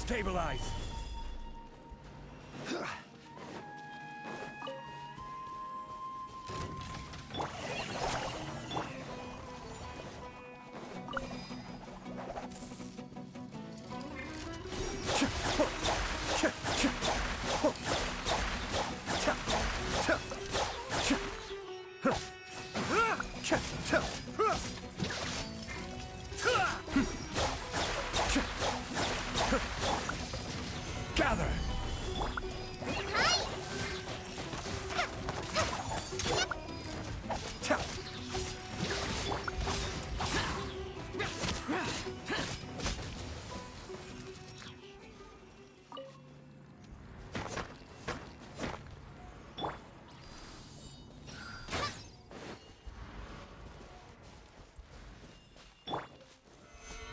Stabilize! Gather!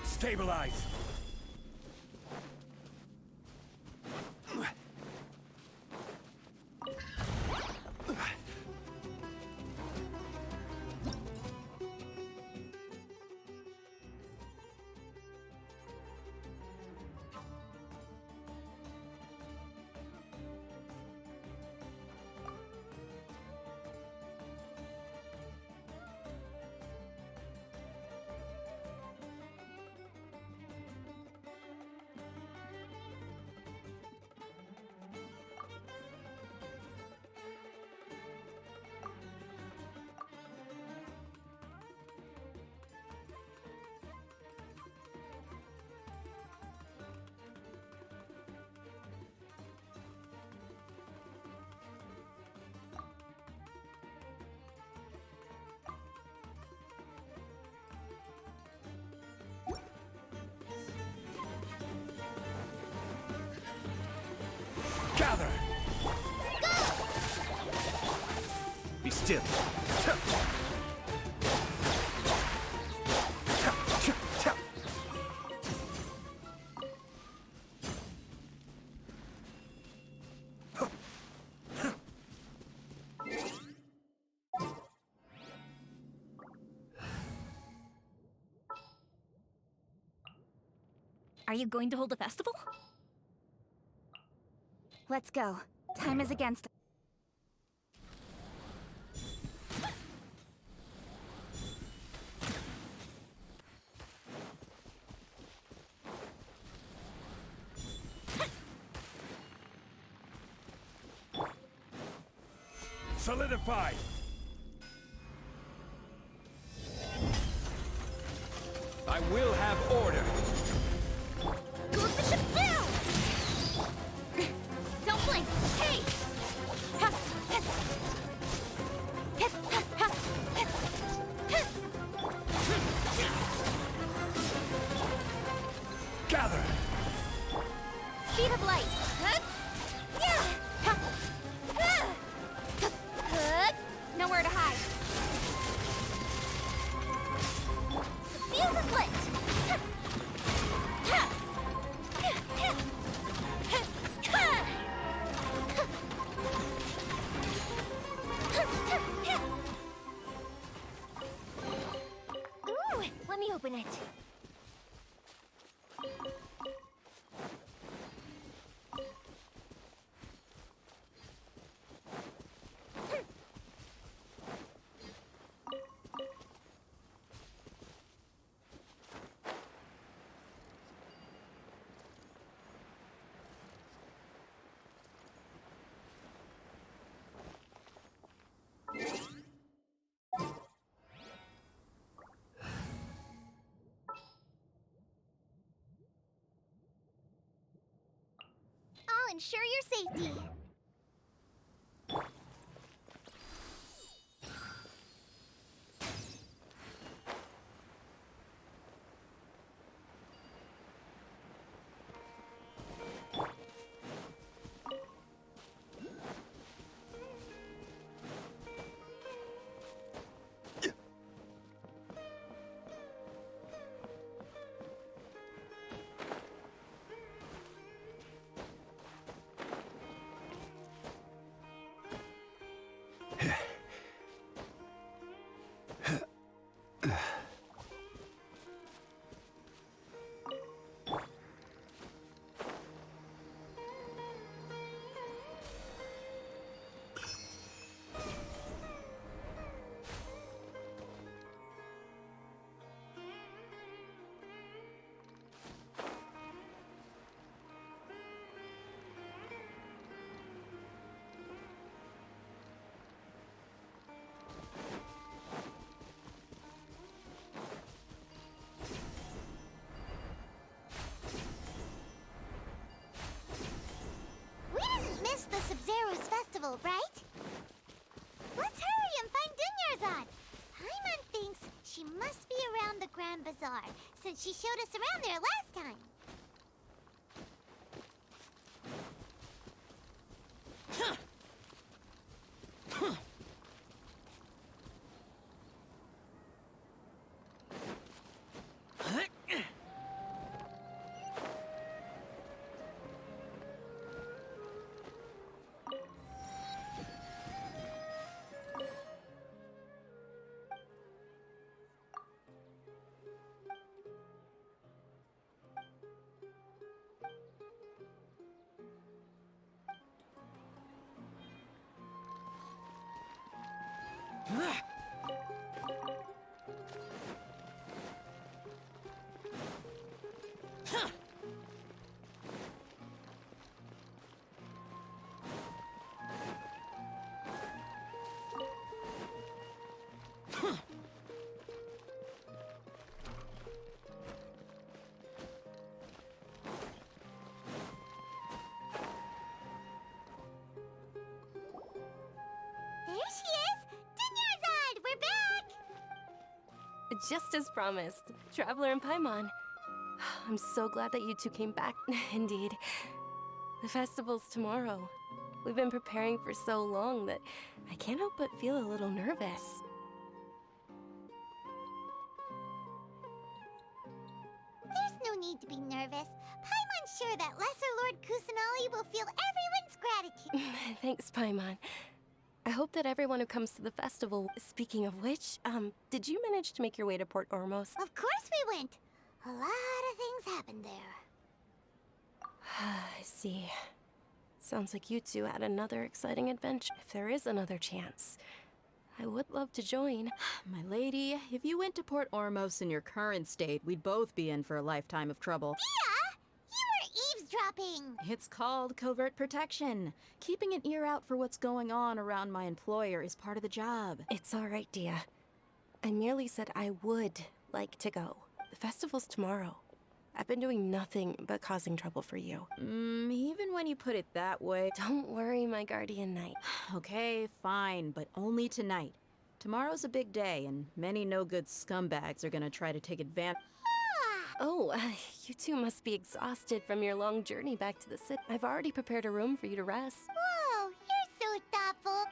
Stabilize! Gather! Be still. Are you going to hold a festival? Let's go. Time is against us. Solidify! I will have order! Move the ship down! Don't blink! Hey! Gather! Speed of light! Nowhere to hide. The fuse is lit! Ooh, let me open it. I'll ensure your safety. festival, right? Let's hurry and find Dunyarzad. Paimon thinks she must be around the Grand Bazaar, since she showed us around there last time. There she is! Dunyarzad, we're back! Just as promised, Traveler and Paimon. I'm so glad that you two came back. Indeed. The festival's tomorrow. We've been preparing for so long that I can't help but feel a little nervous. There's no need to be nervous. Paimon's sure that Lesser Lord Kusanali will feel everyone's gratitude. Thanks, Paimon. I hope that everyone who comes to the festival... Speaking of which, did you manage to make your way to Port Ormos? Of course we went. A lot of things happened there. I see. Sounds like you two had another exciting adventure. If there is another chance, I would love to join. My lady, if you went to Port Ormos in your current state, we'd both be in for a lifetime of trouble. Yeah! You were eavesdropping! It's called covert protection. Keeping an ear out for what's going on around my employer is part of the job. It's all right, Dia. I merely said I would like to go. The festival's tomorrow. I've been doing nothing but causing trouble for you. Even when you put it that way. Don't worry, my guardian knight. Okay, fine, but only tonight. Tomorrow's a big day, and many no-good scumbags are gonna try to take advantage. Oh, you two must be exhausted from your long journey back to the city. I've already prepared a room for you to rest. Whoa, you're so thoughtful.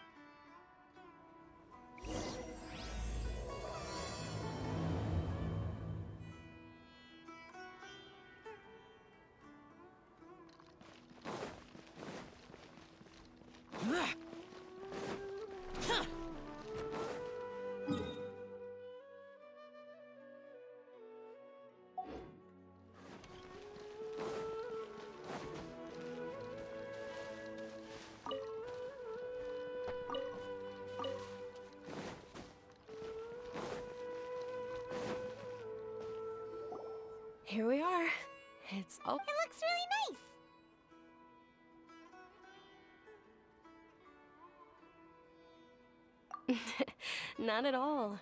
Here we are. It's all... It looks really nice. Not at all.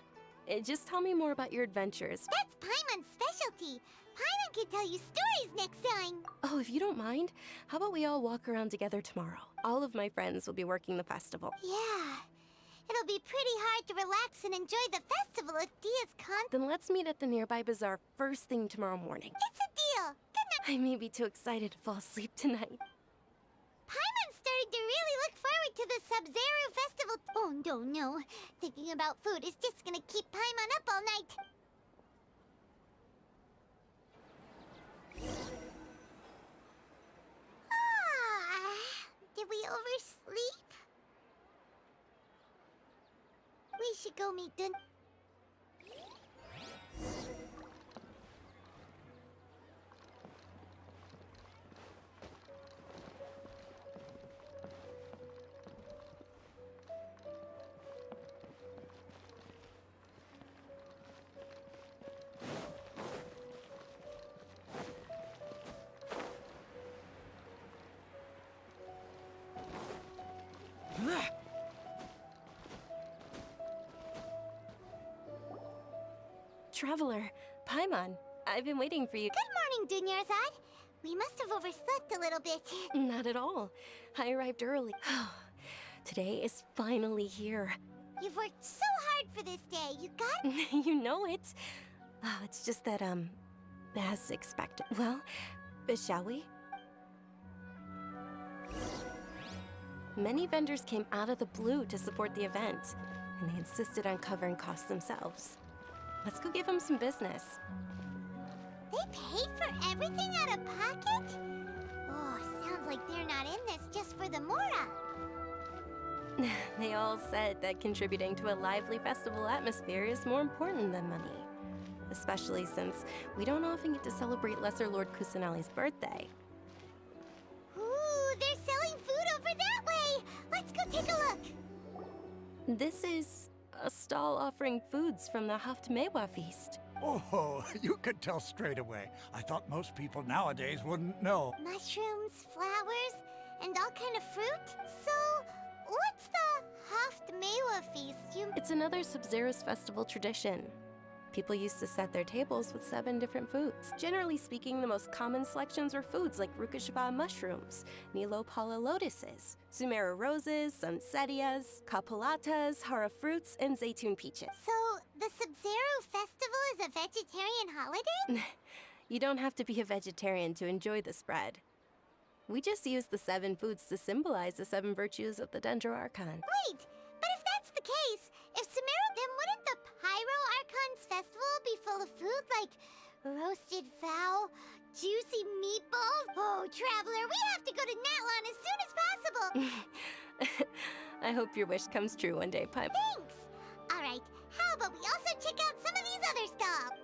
Just tell me more about your adventures. That's Paimon's specialty. Paimon can tell you stories next time. Oh, if you don't mind, how about we all walk around together tomorrow? All of my friends will be working the festival. Yeah. It'll be pretty hard to relax and enjoy the festival if Dia's Then let's meet at the nearby bazaar first thing tomorrow morning. It's a deal. Good night. I may be too excited to fall asleep tonight. Paimon's starting to really look forward to the Sub-Zero festival. Oh, no. Thinking about food is just gonna keep Paimon up all night. Did we oversleep? We should go meet Dun... Traveler, Paimon, I've been waiting for you. Good morning, Dunyarzad. We must have overslept a little bit. Not at all. I arrived early. Today is finally here. You've worked so hard for this day. You got it? You know it. Oh, it's just that, as expected. Well, shall we? Many vendors came out of the blue to support the event, and they insisted on covering costs themselves. Let's go give them some business. They paid for everything out of pocket? Oh, sounds like they're not in this just for the Mora. They all said that contributing to a lively festival atmosphere is more important than money. Especially since we don't often get to celebrate Lesser Lord Kusanali's birthday. Ooh, they're selling food over that way! Let's go take a look! This is a stall offering foods from the Haftmewa feast. Oh, you could tell straight away. I thought most people nowadays wouldn't know. Mushrooms, flowers, and all kind of fruit? So, what's the Haftmewa feast? It's another Sabzeruz festival tradition. People used to set their tables with 7 different foods. Generally speaking, the most common selections were foods like Rukashva mushrooms, Nilou pala lotuses, Sumeru roses, Sunsetias, Kapalatas, Hara fruits, and Zaytun peaches. So, the Sumeru festival is a vegetarian holiday? You don't have to be a vegetarian to enjoy the spread. We just use the 7 foods to symbolize the 7 virtues of the Dendro Archon. Wait, but if that's the case, if Sumeru, then wouldn't the Pyro Archon's festival be full of food like roasted fowl, juicy meatballs? Oh, Traveler, we have to go to Natlan as soon as possible! I hope your wish comes true one day, Pipe. Thanks! Alright, how about we also check out some of these other stalls?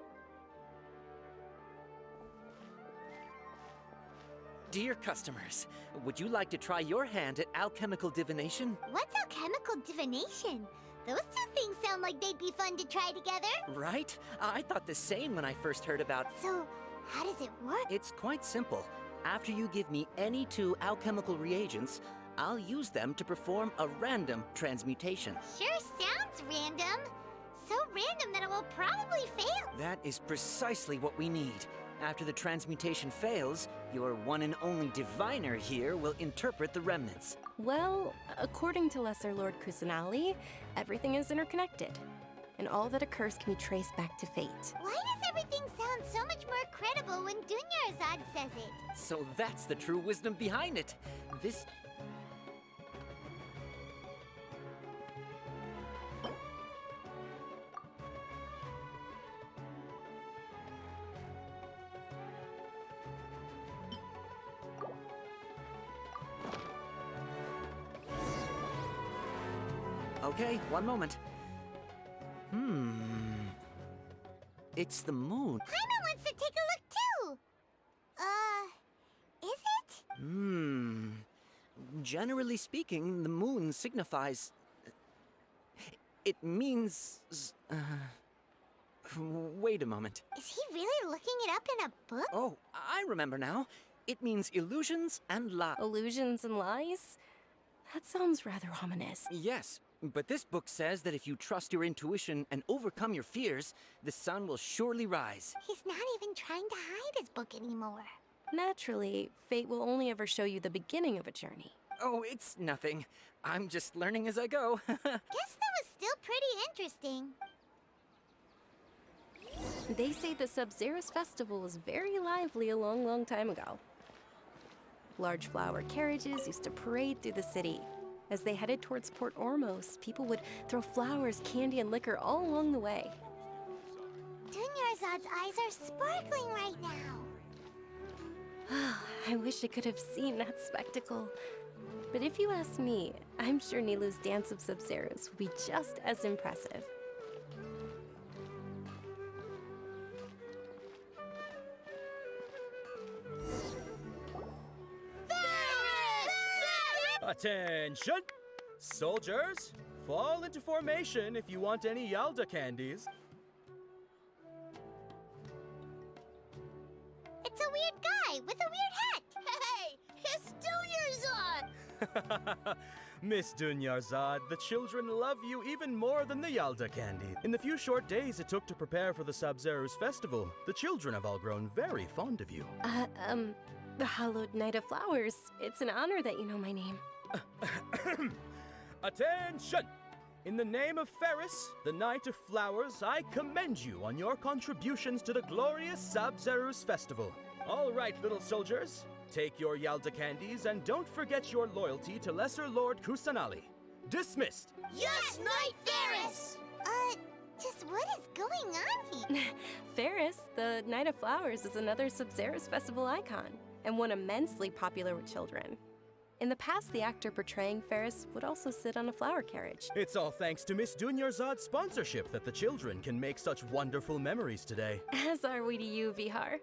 Dear customers, would you like to try your hand at alchemical divination? What's alchemical divination? Those two things sound like they'd be fun to try together. Right? I thought the same when I first heard about. So, how does it work? It's quite simple. After you give me any 2 alchemical reagents, I'll use them to perform a random transmutation. Sure sounds random. So random that it will probably fail. That is precisely what we need. After the transmutation fails, your one and only diviner here will interpret the remnants. Well, according to Lesser Lord Kusanali, everything is interconnected, and all that occurs can be traced back to fate. Why does everything sound so much more credible when Dunyarzad says it? So that's the true wisdom behind it. This... Okay, one moment. It's the moon. Paimon wants to take a look too. Is it? Generally speaking, the moon signifies... It means... Wait a moment. Is he really looking it up in a book? Oh, I remember now. It means illusions and lies. Illusions and lies? That sounds rather ominous. Yes, but this book says that if you trust your intuition and overcome your fears, the sun will surely rise. He's not even trying to hide his book anymore. Naturally, fate will only ever show you the beginning of a journey. Oh, it's nothing. I'm just learning as I go. Guess that was still pretty interesting. They say the Sabzeruz festival was very lively a long, long time ago. Large flower carriages used to parade through the city. As they headed towards Port Ormos, people would throw flowers, candy, and liquor all along the way. Dunyarzad's eyes are sparkling right now. I wish I could have seen that spectacle. But if you ask me, I'm sure Nilou's dance of Sabzeruz will be just as impressive. Attention! Soldiers, fall into formation if you want any Yalda candies. It's a weird guy with a weird hat. Hey, it's Dunyarzad! Miss Dunyarzad, the children love you even more than the Yalda candy. In the few short days it took to prepare for the Sabzeruz festival, the children have all grown very fond of you. The hallowed Night of Flowers. It's an honor that you know my name. Attention! In the name of Ferris, the Knight of Flowers, I commend you on your contributions to the glorious Sabzeruz festival. All right, little soldiers, take your Yalda candies and don't forget your loyalty to Lesser Lord Kusanali. Dismissed! Yes, Knight Ferris! Just what is going on here? Ferris, the Knight of Flowers, is another Sabzeruz festival icon, and one immensely popular with children. In the past, the actor portraying Ferris would also sit on a flower carriage. It's all thanks to Miss Dunyarzad's sponsorship that the children can make such wonderful memories today. As are we to you, Vihar.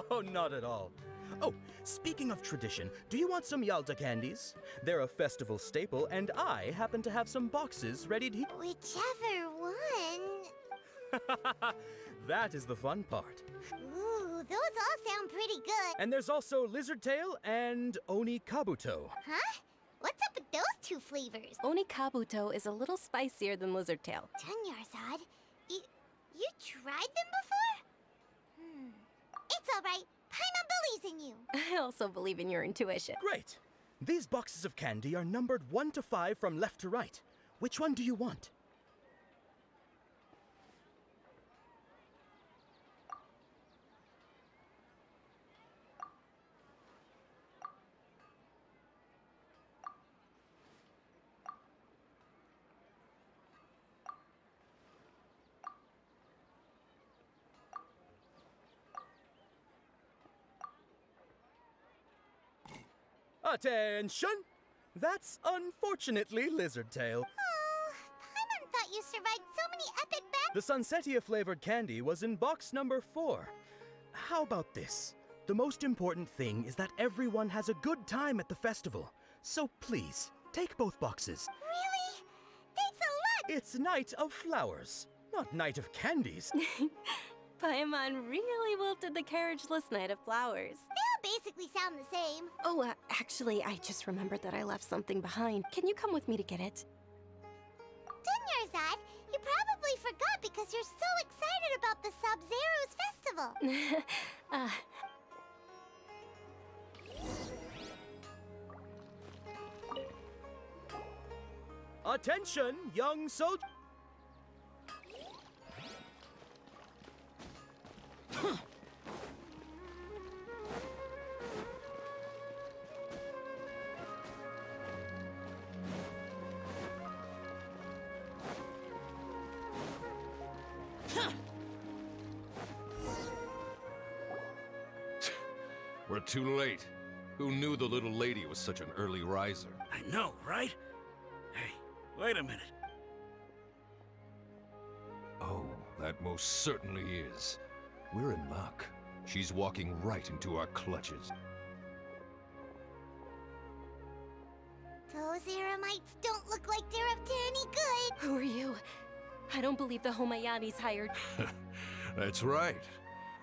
Oh, not at all. Oh, speaking of tradition, do you want some Yalda candies? They're a festival staple, and I happen to have some boxes ready to... Whichever one. That is the fun part. Ooh, those all sound pretty good. And there's also Lizard Tail and Oni Kabuto. Huh? What's up with those two flavors? Oni Kabuto is a little spicier than Lizard Tail. Dunyarzad, you tried them before? It's all right. Paimon believes in you. I also believe in your intuition. Great! These boxes of candy are numbered 1 to 5 from left to right. Which one do you want? Attention! That's unfortunately Lizard Tail. Oh, Paimon thought you survived so many epic battles. The Sunsetia flavored candy was in box number 4. How about this? The most important thing is that everyone has a good time at the festival. So please, take both boxes. Really? Thanks a lot. It's Night of Flowers, not Night of Candies. Paimon really wilted the carriageless Knight of Flowers. They all basically sound the same. Oh, actually, I just remembered that I left something behind. Can you come with me to get it? Dunyarzad, you probably forgot because you're so excited about the Sabzeruz festival. Attention, young soldier. We're too late. Who knew the little lady was such an early riser? I know, right? Hey, wait a minute. Oh, that most certainly is. We're in luck. She's walking right into our clutches. Those Eremites don't look like they're up to any good. Who are you? I don't believe the Homayanis hired. That's right.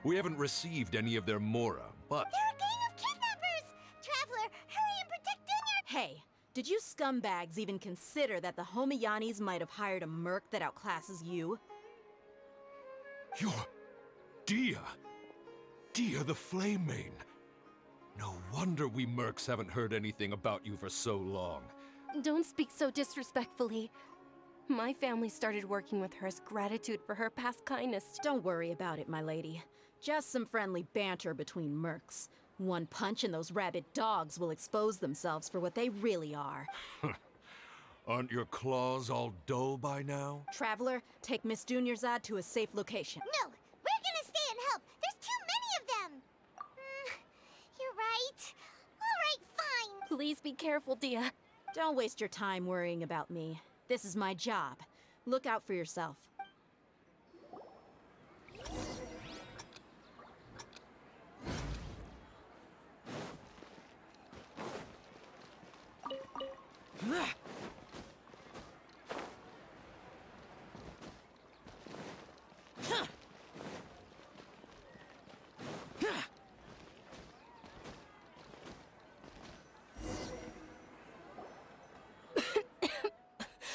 We haven't received any of their mora, but... They're a gang of kidnappers! Traveler, hurry and protect Dunyar! Hey, did you scumbags even consider that the Homayanis might have hired a merc that outclasses you? You're... Dia! Dia the Flame Mane! No wonder we mercs haven't heard anything about you for so long. Don't speak so disrespectfully. My family started working with her as gratitude for her past kindness. Don't worry about it, my lady. Just some friendly banter between mercs. One punch and those rabid dogs will expose themselves for what they really are. Aren't your claws all dull by now? Traveler, take Miss Dunyarzad to a safe location. No, we're gonna stay and help. There's too many of them. You're right. All right, fine. Please be careful, Dia. Don't waste your time worrying about me. This is my job. Look out for yourself.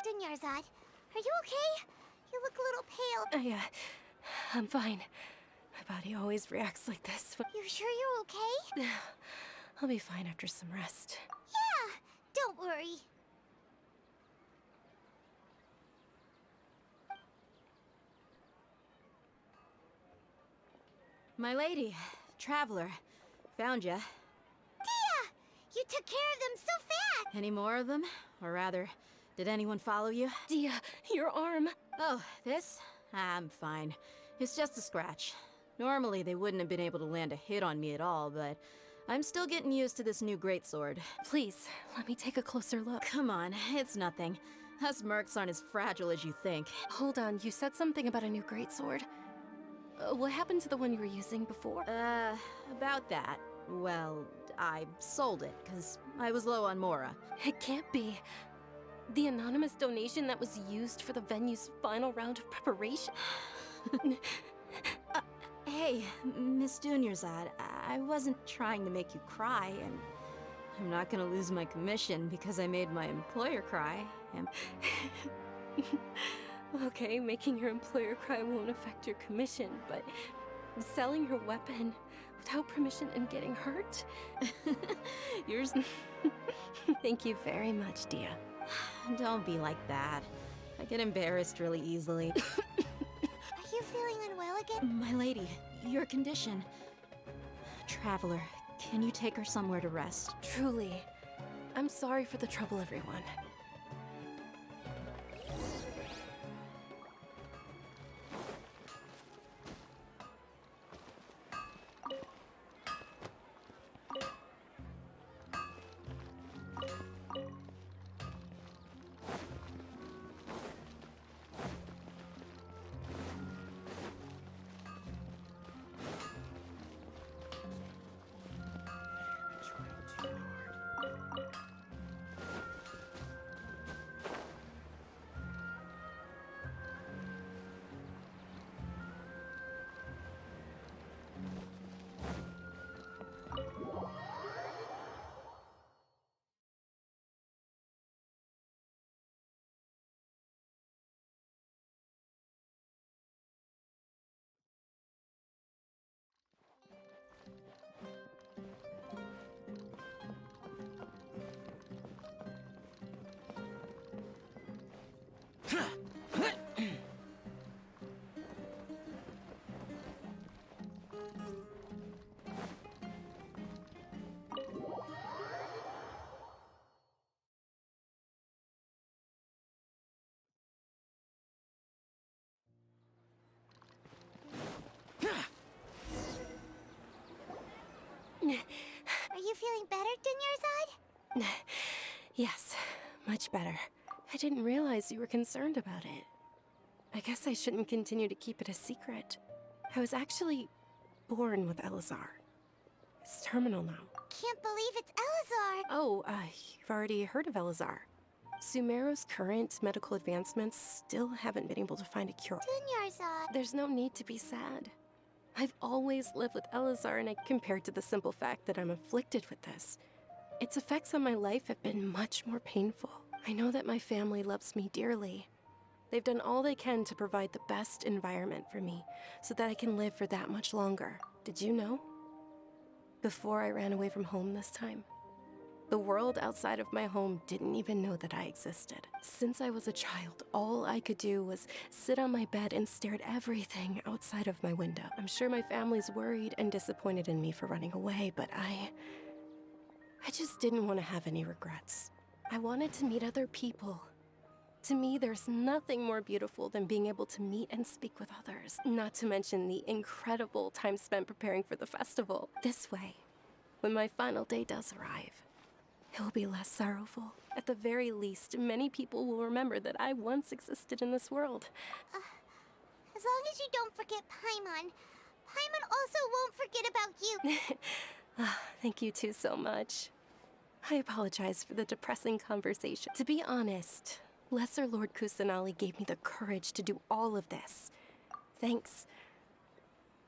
Dunyarzad, are you okay? You look a little pale. I'm fine. My body always reacts like this. You sure you're okay? I'll be fine after some rest. Yeah, don't worry. My lady, traveler, found ya. Dia! You took care of them so fast! Any more of them? Or rather, did anyone follow you? Dia, your arm. Oh, this? I'm fine. It's just a scratch. Normally, they wouldn't have been able to land a hit on me at all, but I'm still getting used to this new greatsword. Please, let me take a closer look. Come on, it's nothing. Us mercs aren't as fragile as you think. Hold on, you said something about a new greatsword. What happened to the one you were using before? About that. Well, I sold it, because I was low on Mora. It can't be. The anonymous donation that was used for the venue's final round of preparation? Hey, Miss Dunyarzad, I wasn't trying to make you cry, and I'm not gonna lose my commission because I made my employer cry. Okay, making your employer cry won't affect your commission, but selling your weapon without permission and getting hurt? Yours. Thank you very much, Dia. Don't be like that. I get embarrassed really easily. Are you feeling unwell again? My lady, your condition. Traveler, can you take her somewhere to rest? Truly, I'm sorry for the trouble, everyone. Are you feeling better, Dunyarzad? Yes, much better. I didn't realize you were concerned about it. I guess I shouldn't continue to keep it a secret. I was actually born with Elazar. It's terminal now. Can't believe it's Elazar! Oh, you've already heard of Elazar. Sumeru's current medical advancements still haven't been able to find a cure. Dunyarzad! There's no need to be sad. I've always lived with Elazar, and compared to the simple fact that I'm afflicted with this, its effects on my life have been much more painful. I know that my family loves me dearly. They've done all they can to provide the best environment for me so that I can live for that much longer. Did you know? Before I ran away from home this time, the world outside of my home didn't even know that I existed. Since I was a child, all I could do was sit on my bed and stare at everything outside of my window. I'm sure my family's worried and disappointed in me for running away, but I just didn't want to have any regrets. I wanted to meet other people. To me, there's nothing more beautiful than being able to meet and speak with others, not to mention the incredible time spent preparing for the festival. This way, when my final day does arrive, it will be less sorrowful. At the very least, many people will remember that I once existed in this world. As long as you don't forget Paimon, Paimon also won't forget about you. Thank you two so much. I apologize for the depressing conversation. To be honest, Lesser Lord Kusanali gave me the courage to do all of this. Thanks.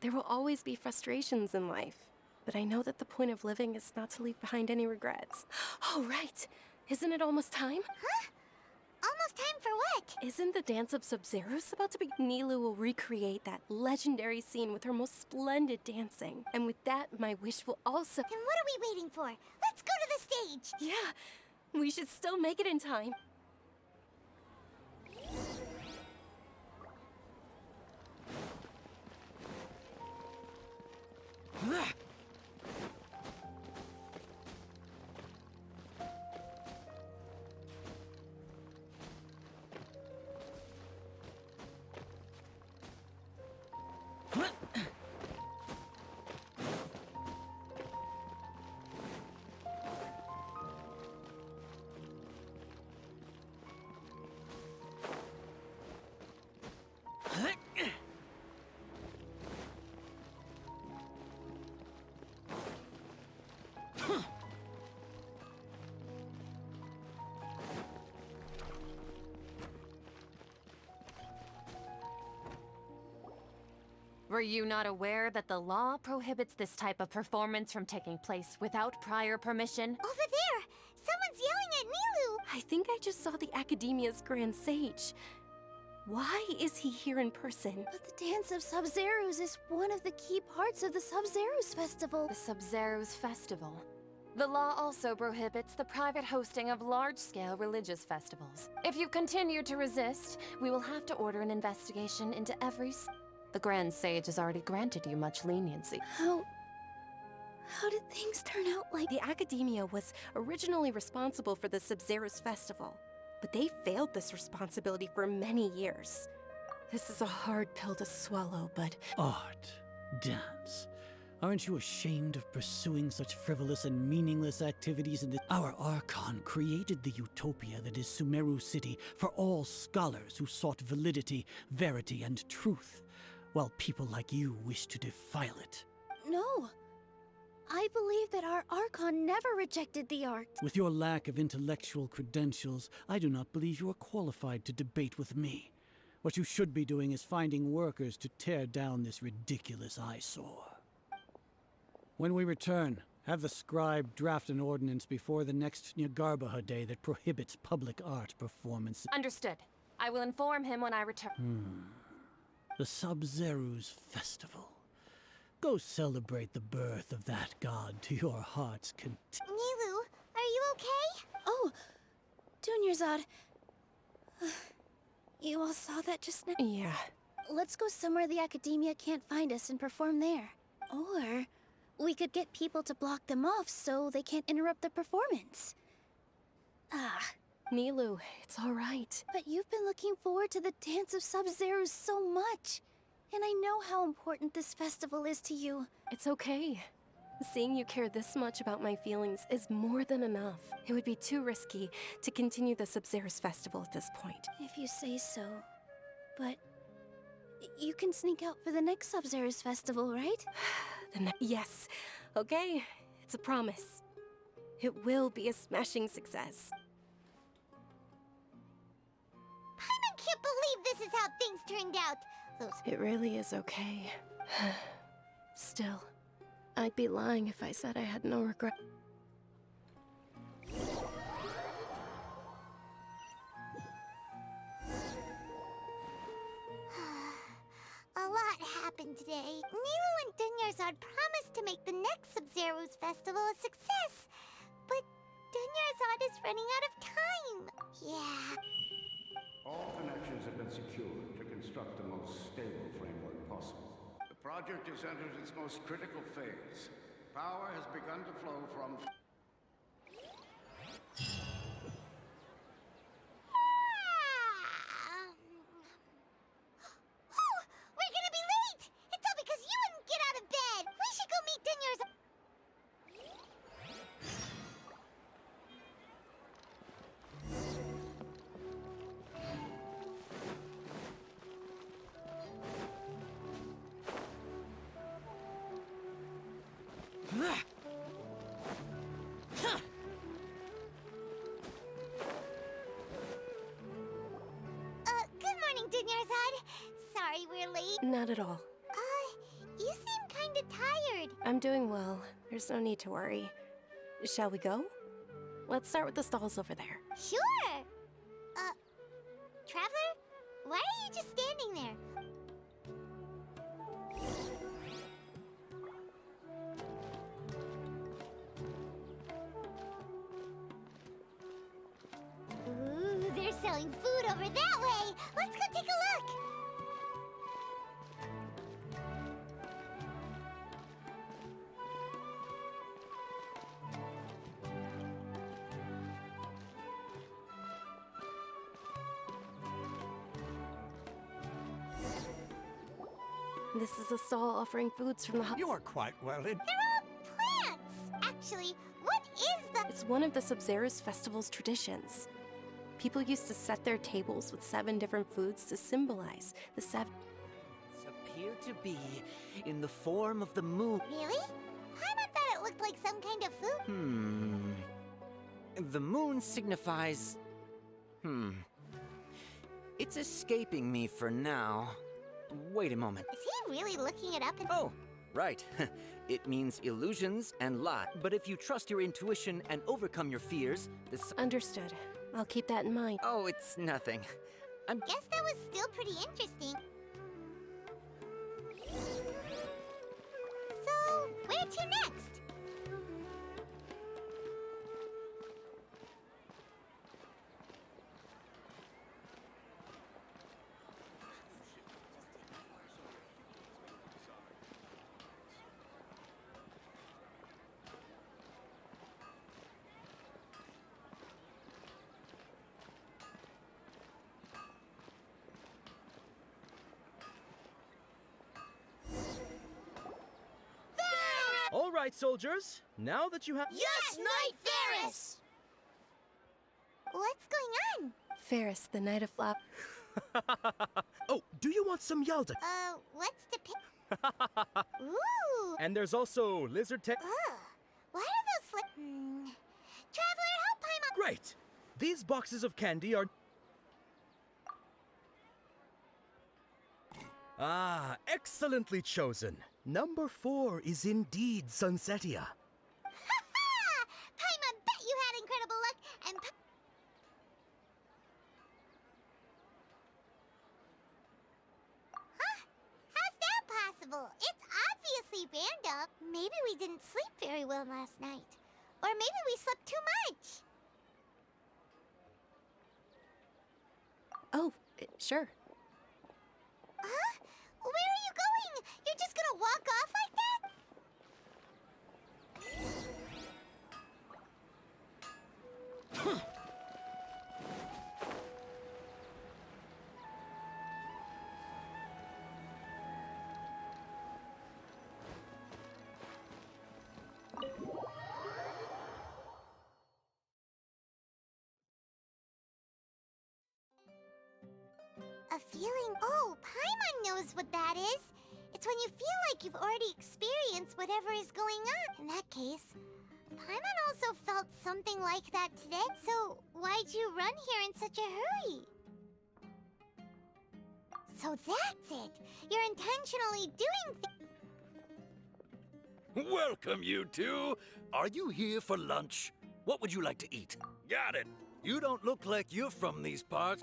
There will always be frustrations in life, but I know that the point of living is not to leave behind any regrets. Oh, right. Isn't it almost time? Huh? Almost time for what? Isn't the dance of Sub-Zero's about to be? Nilou will recreate that legendary scene with her most splendid dancing. And with that, my wish will also... Then what are we waiting for? Let's go to the stage! Yeah, we should still make it in time. Were you not aware that the law prohibits this type of performance from taking place without prior permission? Over there! Someone's yelling at Nilou! I think I just saw the Academia's Grand Sage. Why is he here in person? But the Dance of Sub-Zerus is one of the key parts of the Sub-Zerus Festival. The Sub-Zerus Festival. The law also prohibits the private hosting of large-scale religious festivals. If you continue to resist, we will have to order an investigation into every... The Grand Sage has already granted you much leniency. How did things turn out like... The Academia was originally responsible for the Sub-Zerus Festival, but they failed this responsibility for many years. This is a hard pill to swallow, but... Art, dance. Aren't you ashamed of pursuing such frivolous and meaningless activities in the... Our Archon created the utopia that is Sumeru City for all scholars who sought validity, verity, and truth, while people like you wish to defile it. No. I believe that our Archon never rejected the art. With your lack of intellectual credentials, I do not believe you are qualified to debate with me. What you should be doing is finding workers to tear down this ridiculous eyesore. When we return, have the scribe draft an ordinance before the next Nyagarbaha Day that prohibits public art performance. Understood. I will inform him when I return. The Sub-Zerus Festival. Go celebrate the birth of that god to your heart's content. Nilou, are you okay? Oh, Dunyarzad. You all saw that just now? Yeah. Let's go somewhere the Academia can't find us and perform there. Or we could get people to block them off so they can't interrupt the performance. Nilou, it's all right. But you've been looking forward to the Dance of Sub-Zerus so much. And I know how important this festival is to you. It's okay. Seeing you care this much about my feelings is more than enough. It would be too risky to continue the Sub-Zerus Festival at this point. If you say so. But you can sneak out for the next Sub-Zerus Festival, right? Yes. Okay. It's a promise. It will be a smashing success. I can't believe this is how things turned out. It really is okay. Still, I'd be lying if I said I had no regret. A lot happened today. Nilou and Dunyarzad promised to make the next Sub-Zerus Festival a success. But Dunyarzad is running out of time. Yeah. All connections have been secured to construct the most stable framework possible. The project has entered its most critical phase. Power has begun to flow from... Oh, we're gonna be late! It's all because you wouldn't get out of bed! We should go meet Dunyarzad. Good morning, Dunyarzad. Sorry we're late. Not at all. You seem kinda tired. I'm doing well. There's no need to worry. Shall we go? Let's start with the stalls over there. Sure. Traveler? Why are you just standing there? Ooh, they're selling food over that way. Let's go take a look. This is a stall offering foods from the You're quite well in. They're all plants! Actually, what is the... It's one of the Sub-Zerus Festival's traditions. People used to set their tables with 7 different foods to symbolize the 7... Appear to be in the form of the moon. Really? Paimon thought it looked like some kind of food. The moon signifies... It's escaping me for now. Wait a moment. Is he really looking it up? Oh, right. It means illusions and lie. But if you trust your intuition and overcome your fears, this... Understood. I'll keep that in mind. Oh, it's nothing. Guess that was still pretty interesting. So, where to next? All right, soldiers. Now that you have... Yes, Knight Ferris! What's going on? Ferris, the Knight of Flop. Oh, do you want some Yalda? What's the pic? Ooh! And there's also lizard tail. Why are those Traveler, help Paimon! Great! These boxes of candy are... Ah, excellently chosen. Number 4 is indeed Sunsetia. Ha-ha! Paimon bet you had incredible luck, and Huh? How's that possible? It's obviously random. Maybe we didn't sleep very well last night. Or maybe we slept too much. Oh, sure. Huh? Where are you going? You're just gonna walk off like that? A feeling? Oh, Paimon knows what that is. It's when you feel like you've already experienced whatever is going on. In that case, Paimon also felt something like that today. So why'd you run here in such a hurry? So that's it. You're intentionally doing things. Welcome, you two. Are you here for lunch? What would you like to eat? Got it. You don't look like you're from these parts.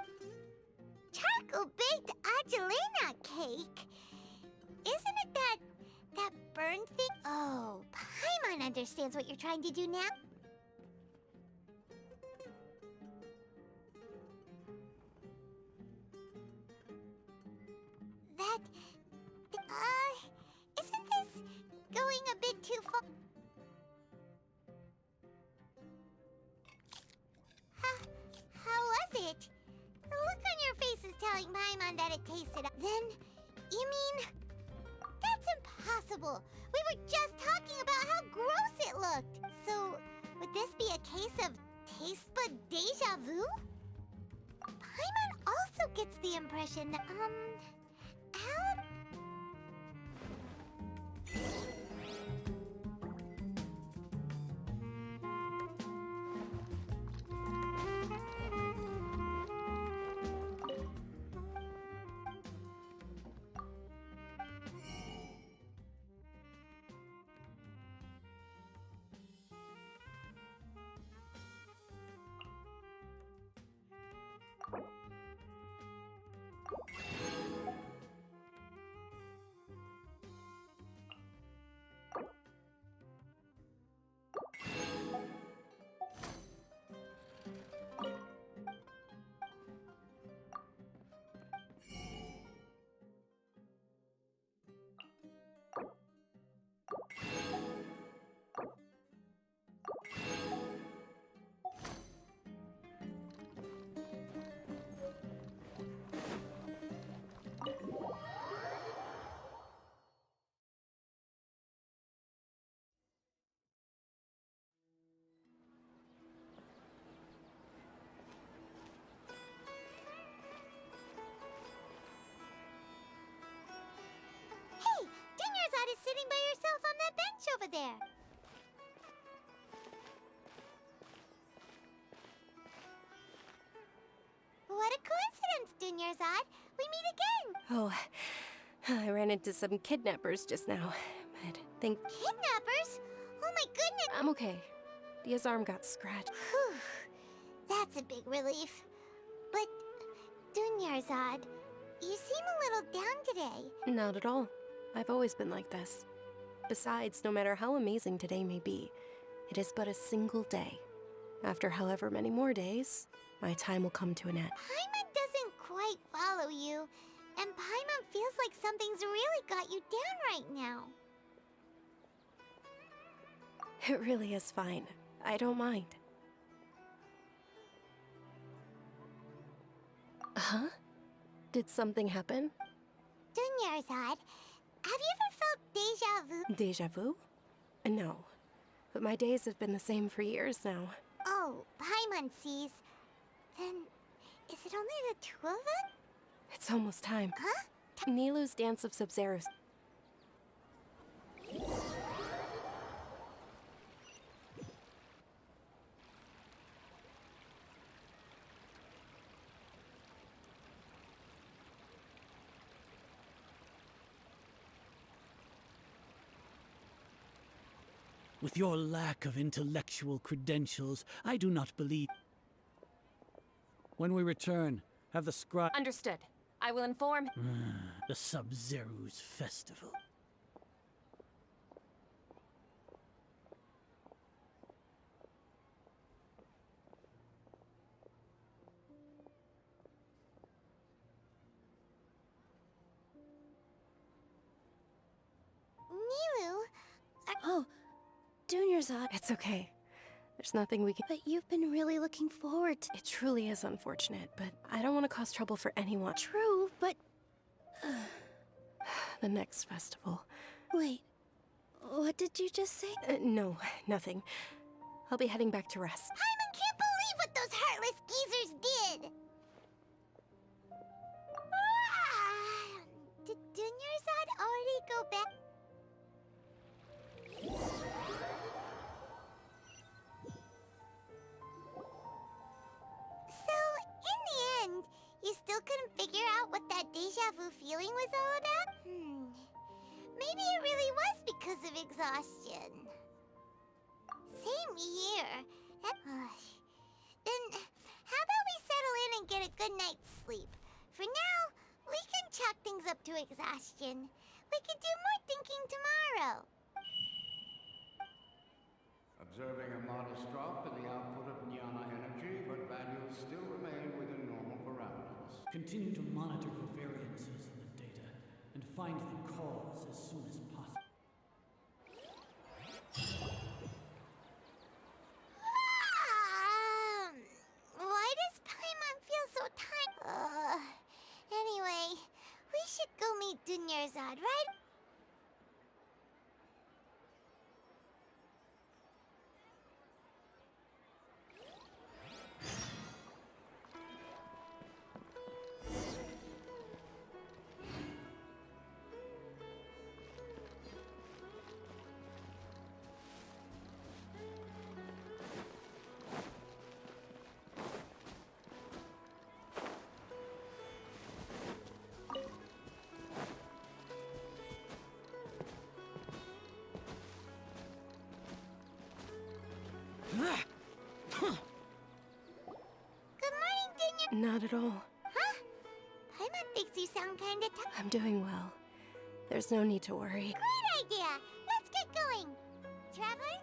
Charcoal-baked Angelina cake. Isn't it that burned thing? Oh, Paimon understands what you're trying to do now. Isn't this going a bit too far? How was it? The look on your face is telling Paimon that it tasted. Then, you mean... That's impossible! We were just talking about how gross it looked! So, would this be a case of taste bud deja vu? Paimon also gets the impression, how... over there. What a coincidence, Dunyarzad. We meet again. Oh, I ran into some kidnappers just now, but Kidnappers? Oh my goodness. I'm okay. Dia's arm got scratched. Whew. That's a big relief. But, Dunyarzad, you seem a little down today. Not at all. I've always been like this. Besides, no matter how amazing today may be, it is but a single day. After however many more days, my time will come to an end. Paimon doesn't quite follow you, and Paimon feels like something's really got you down right now. It really is fine. I don't mind. Huh? Did something happen? Dunyarzad, have you ever felt deja vu? Deja vu? No. But my days have been the same for years now. Oh, Paimon sees. Then, is it only the two of us? It's almost time. Huh? Nilou's Dance of Sub-Zeros. With your lack of intellectual credentials, I do not believe. When we return, have the scribe. Understood. I will inform. The Sub-Zero's festival. Nilou? Oh, Dunyarzad. It's okay. There's nothing we can. But you've been really looking forward to. It truly is unfortunate, but I don't want to cause trouble for anyone. True, but. The next festival. Wait. What did you just say? No, nothing. I'll be heading back to rest. Paimon can't believe what those heartless geezers did! Did Dunyarzad already go back? So, in the end, you still couldn't figure out what that deja vu feeling was all about? Maybe it really was because of exhaustion. Same here. Then, how about we settle in and get a good night's sleep? For now, we can chalk things up to exhaustion. We can do more thinking tomorrow. Observing a modest drop in the output of jnana energy, but values still remain within normal parameters. Continue to monitor for variances in the data and find the cause as soon as possible. Why does Paimon feel so tired? Anyway, we should go meet Dunyarzad, right? Good morning, Dunya. Not at all. Huh? Paimon thinks you sound kinda tired. I'm doing well. There's no need to worry. Great idea! Let's get going! Traveler?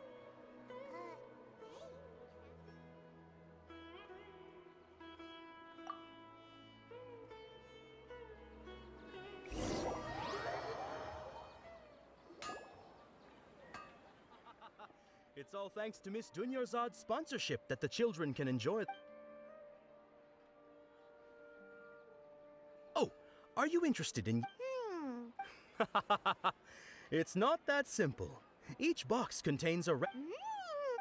It's all thanks to Miss Dunyarzad's sponsorship that the children can enjoy. Oh, are you interested in... It's not that simple. Each box contains a...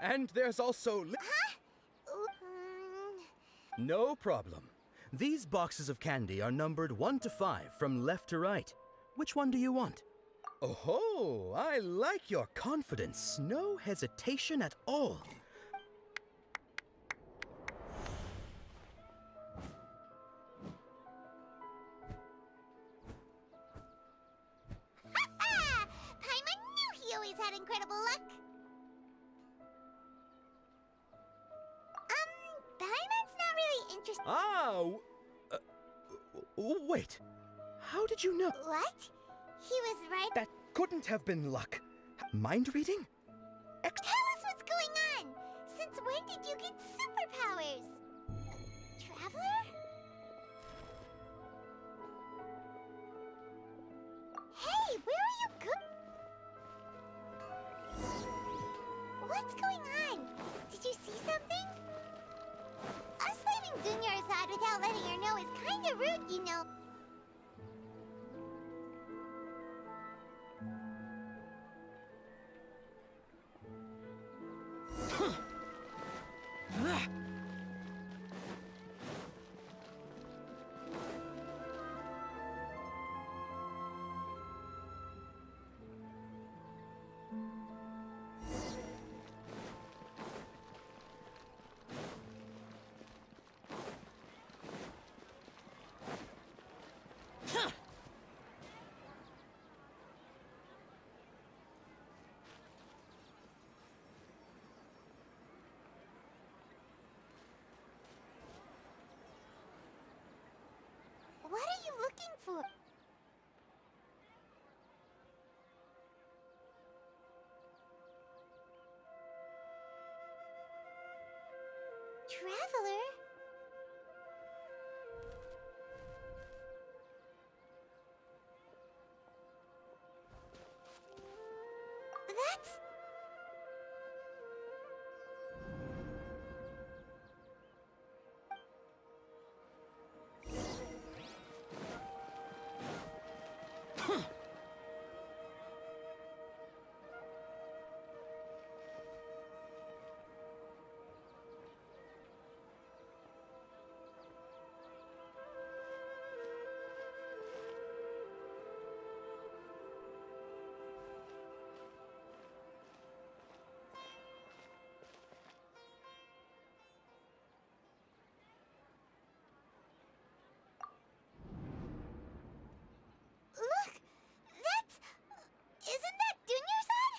And there's also... No problem. These boxes of candy are numbered 1 to 5 from left to right. Which one do you want? Oh, I like your confidence. No hesitation at all. Paimon knew he always had incredible luck. Paimon's not really interested. Wait. How did you know? What? He was right. That couldn't have been luck. Mind reading? Tell us what's going on! Since when did you get superpowers? Traveler? Hey, where are you What's going on? Did you see something? Us leaving Dunyarzad without letting her know is kinda rude, you know. What are you looking for? Traveler? That's... Look! That's... Isn't that Dunyarzad?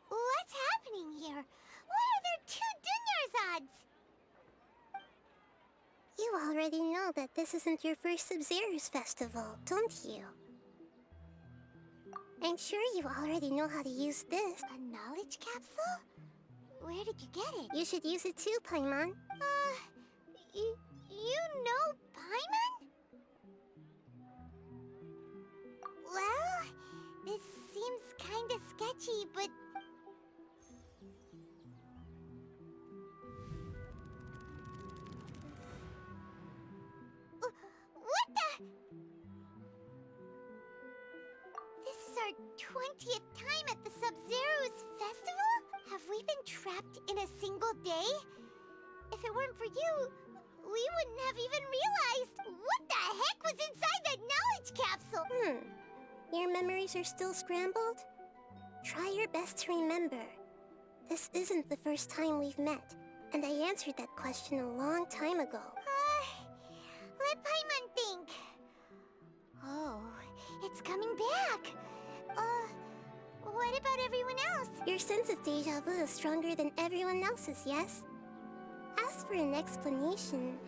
What's happening here? Why are there two Dunyarzads? You already know that this isn't your first Sub-Zero's festival, don't you? I'm sure you already know how to use this. A knowledge capsule? Where did you get it? You should use it too, Paimon. You know Paimon? Well, this seems kinda sketchy, but... What the... This is our 20th time at the Sub-Zero's festival? Have we been trapped in a single day? If it weren't for you, we wouldn't have even realized what the heck was inside that knowledge capsule! Your memories are still scrambled? Try your best to remember. This isn't the first time we've met, and I answered that question a long time ago. Let Paimon think. Oh, it's coming back. What about everyone else? Your sense of deja vu is stronger than everyone else's, yes? As for an explanation,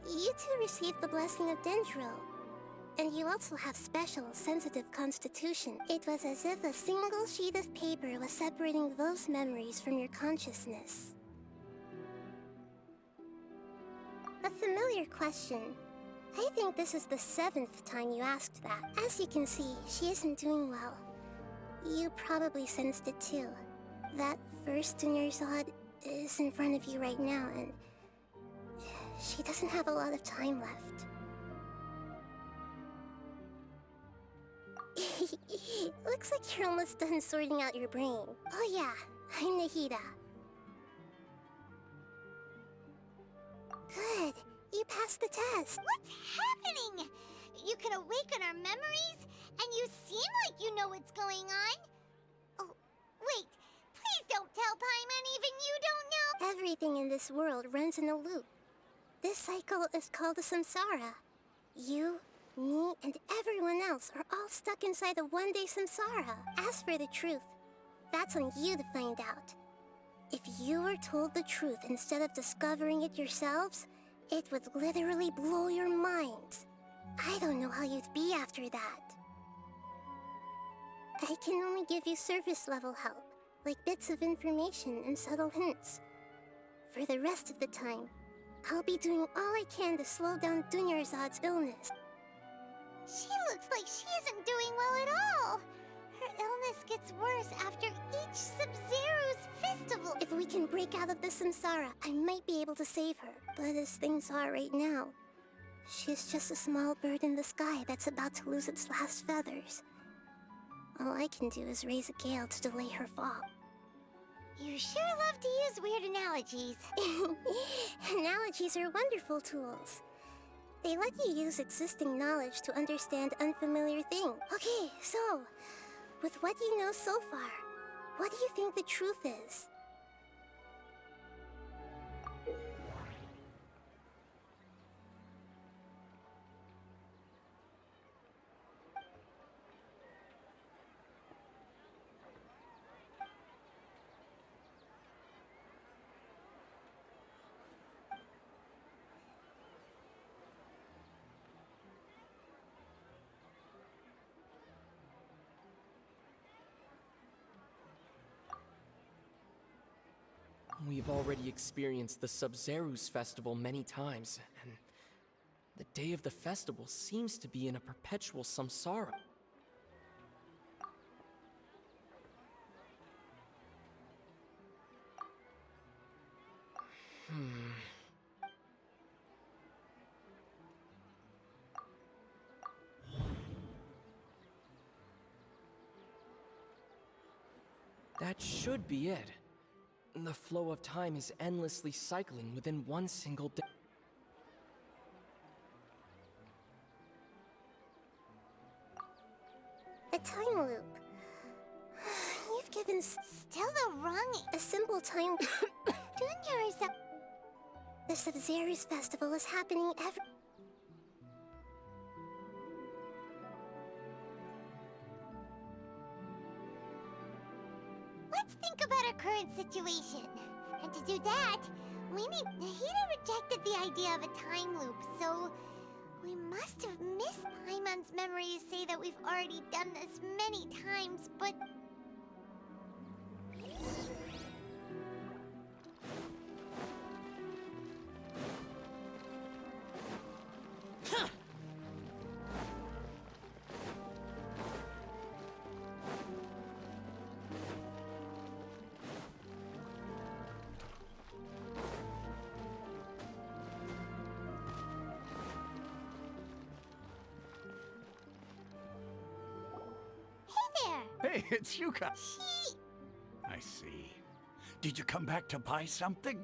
you two received the blessing of Dendro. And you also have special, sensitive constitution. It was as if a single sheet of paper was separating those memories from your consciousness. A familiar question. I think this is the 7th time you asked that. As you can see, she isn't doing well. You probably sensed it too. That first Dunyarzad is in front of you right now, and she doesn't have a lot of time left. Looks like you're almost done sorting out your brain. Oh yeah, I'm Nahida. Good, you passed the test. What's happening? You can awaken our memories And you seem like you know what's going on. Oh, wait. Please don't tell Paimon even you don't know. Everything in this world runs in a loop. This cycle is called a samsara. You, me, and everyone else are all stuck inside a one-day samsara. As for the truth, that's on you to find out. If you were told the truth instead of discovering it yourselves, it would literally blow your minds. I don't know how you'd be after that. I can only give you surface-level help, like bits of information and subtle hints. For the rest of the time, I'll be doing all I can to slow down Dunyarzad's illness. She looks like she isn't doing well at all. Her illness gets worse after each Sub-Zero's festival. If we can break out of the samsara, I might be able to save her. But as things are right now, she's just a small bird in the sky that's about to lose its last feathers. All I can do is raise a gale to delay her fall. You sure love to use weird analogies. Analogies are wonderful tools. They let you use existing knowledge to understand unfamiliar things. Okay, so, with what you know so far, what do you think the truth is? We've already experienced the Sub-Zeru's festival many times, and the day of the festival seems to be in a perpetual samsara. That should be it. The flow of time is endlessly cycling within one single day. A time loop. You've given still the wrong... A simple time... Dunyarzad... The Sub-Zeru's festival is happening every... Let's think about our current situation. And to do that, Nahida rejected the idea of a time loop, so we must have missed Paimon's memory to say that we've already done this many times, but... Hey, it's you guys. I see. Did you come back to buy something?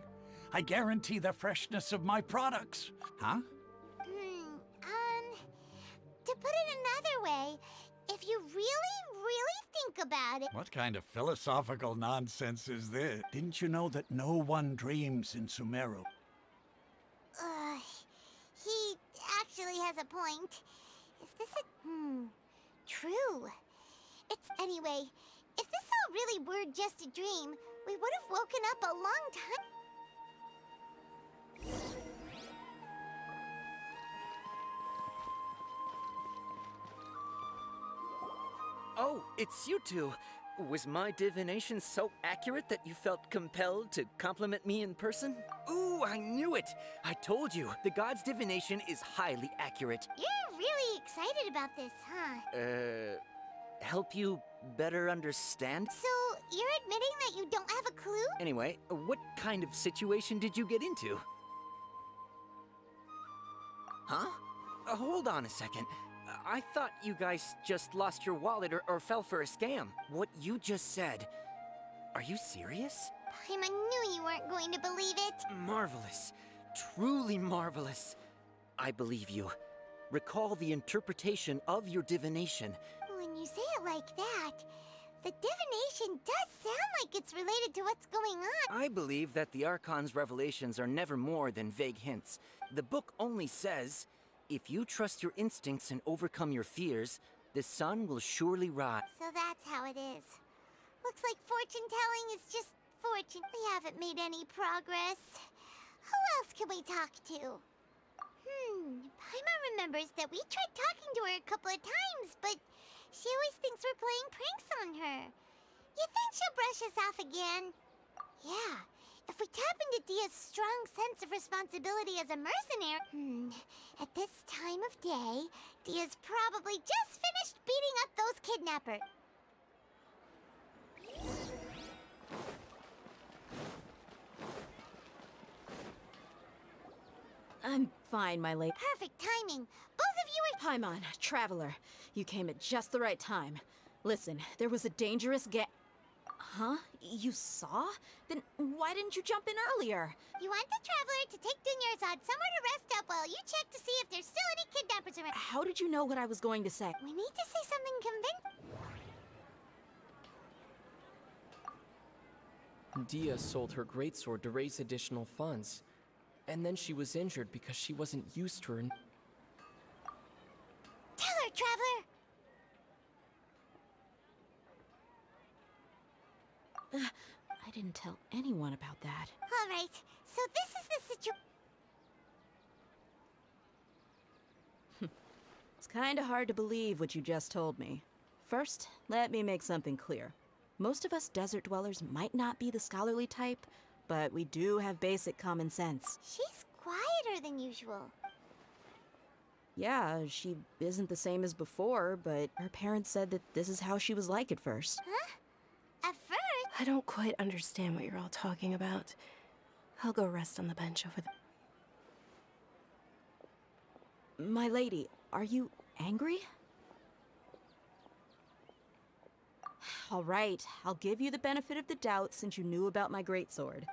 I guarantee the freshness of my products. Huh? To put it another way, if you really think about it... What kind of philosophical nonsense is this? Didn't you know that no one dreams in Sumeru? He actually has a point. Is this a... True. Anyway, if this all really were just a dream, we would have woken up a long time... Oh, it's you two. Was my divination so accurate that you felt compelled to compliment me in person? Ooh, I knew it! I told you, the god's divination is highly accurate. You're really excited about this, huh? Help you better understand? So, you're admitting that you don't have a clue? Anyway, what kind of situation did you get into? Huh? Hold on a second. I thought you guys just lost your wallet or fell for a scam. What you just said, are you serious? Paimon knew you weren't going to believe it. Marvelous. Truly marvelous. I believe you. Recall the interpretation of your divination. you say it like that, the divination does sound like it's related to what's going on. I believe that the Archon's revelations are never more than vague hints. The book only says, if you trust your instincts and overcome your fears, the sun will surely rise. So that's how it is. Looks like fortune-telling is just fortune. We haven't made any progress. Who else can we talk to? Paimon remembers that we tried talking to her a couple of times, but she always thinks we're playing pranks on her. You think she'll brush us off again? Yeah, if we tap into Dia's strong sense of responsibility as a mercenary... At this time of day, Dia's probably just finished beating up those kidnappers. I'm fine, my lady. Perfect timing. Both of you are... Paimon, Traveler, you came at just the right time. Listen, there was a dangerous Huh? You saw? Then why didn't you jump in earlier? You want the Traveler to take Dunyarzad somewhere to rest up while you check to see if there's still any kidnappers around. How did you know what I was going to say? We need to say something convincing. Dia sold her greatsword to raise additional funds. And then she was injured because she wasn't used to her. Tell her, Traveler! I didn't tell anyone about that. All right, so this is the situation. It's kinda hard to believe what you just told me. First, let me make something clear. Most of us desert dwellers might not be the scholarly type, but we do have basic common sense. She's quieter than usual. Yeah, she isn't the same as before, but her parents said that this is how she was like at first. Huh? At first? I don't quite understand what you're all talking about. I'll go rest on the bench over there. My lady, are you angry? All right, I'll give you the benefit of the doubt since you knew about my greatsword.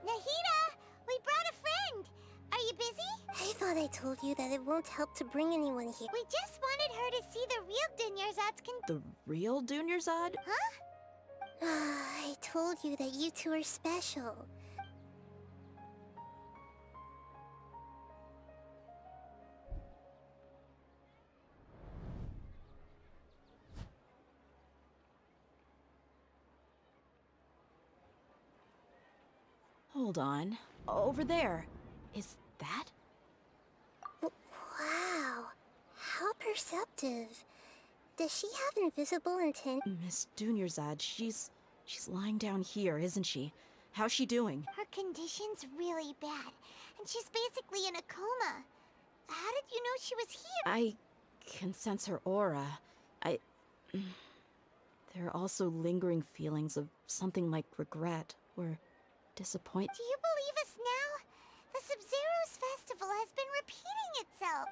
Nahida! We brought a friend! Are you busy? I thought I told you that it won't help to bring anyone here. We just wanted her to see the real Dunyarzad's The real Dunyarzad? Huh? I told you that you two are special. Hold on. Over there. Is that? Wow. How perceptive. Does she have invisible intent? Miss Dunyarzad, she's lying down here, isn't she? How's she doing? Her condition's really bad, and she's basically in a coma. How did you know she was here? I can sense her aura. There are also lingering feelings of something like regret or disappointment. Do you believe us now? The Sub-Zero's festival has been repeating itself.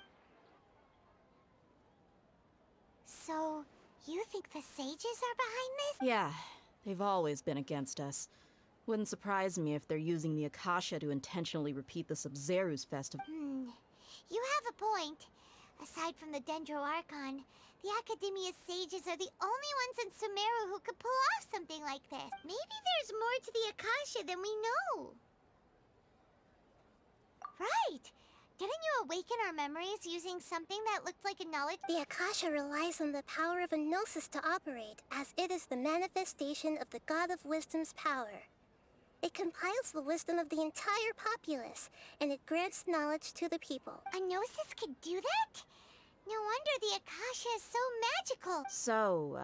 So, you think the sages are behind this? Yeah, they've always been against us. Wouldn't surprise me if they're using the Akasha to intentionally repeat the Sub-Zero's festival. You have a point. Aside from the Dendro Archon, the Academia's sages are the only ones in Sumeru who could pull off something like this. Maybe there's more to the Akasha than we know. Right! Didn't you awaken our memories using something that looked like a knowledge? The Akasha relies on the power of a gnosis to operate, as it is the manifestation of the God of Wisdom's power. It compiles the wisdom of the entire populace, and it grants knowledge to the people. A gnosis could do that? No wonder the Akasha is so magical. So,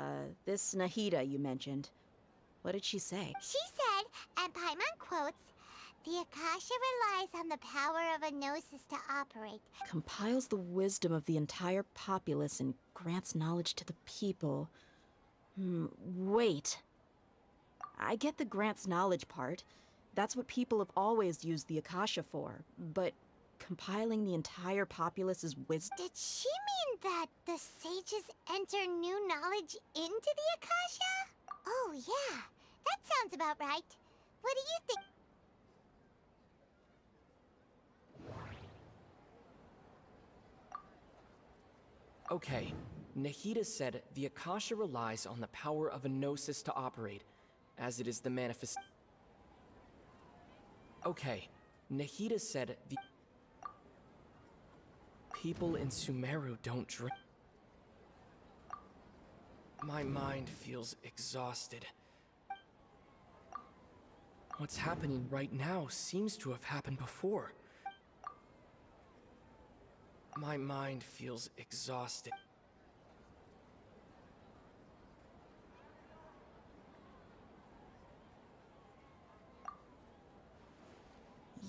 this Nahida you mentioned, what did she say? She said, and Paimon quotes, The Akasha relies on the power of a gnosis to operate. Compiles the wisdom of the entire populace and grants knowledge to the people. Wait. I get the grants knowledge part. That's what people have always used the Akasha for. But compiling the entire populace's wisdom... Did she mean that the sages enter new knowledge into the Akasha? Oh, yeah. That sounds about right. What do you think? Okay, Nahida said the Akasha relies on the power of a gnosis to operate, as it is the manifest... Okay, Nahida said the... people in Sumeru don't drink. My mind feels exhausted. What's happening right now seems to have happened before. My mind feels exhausted.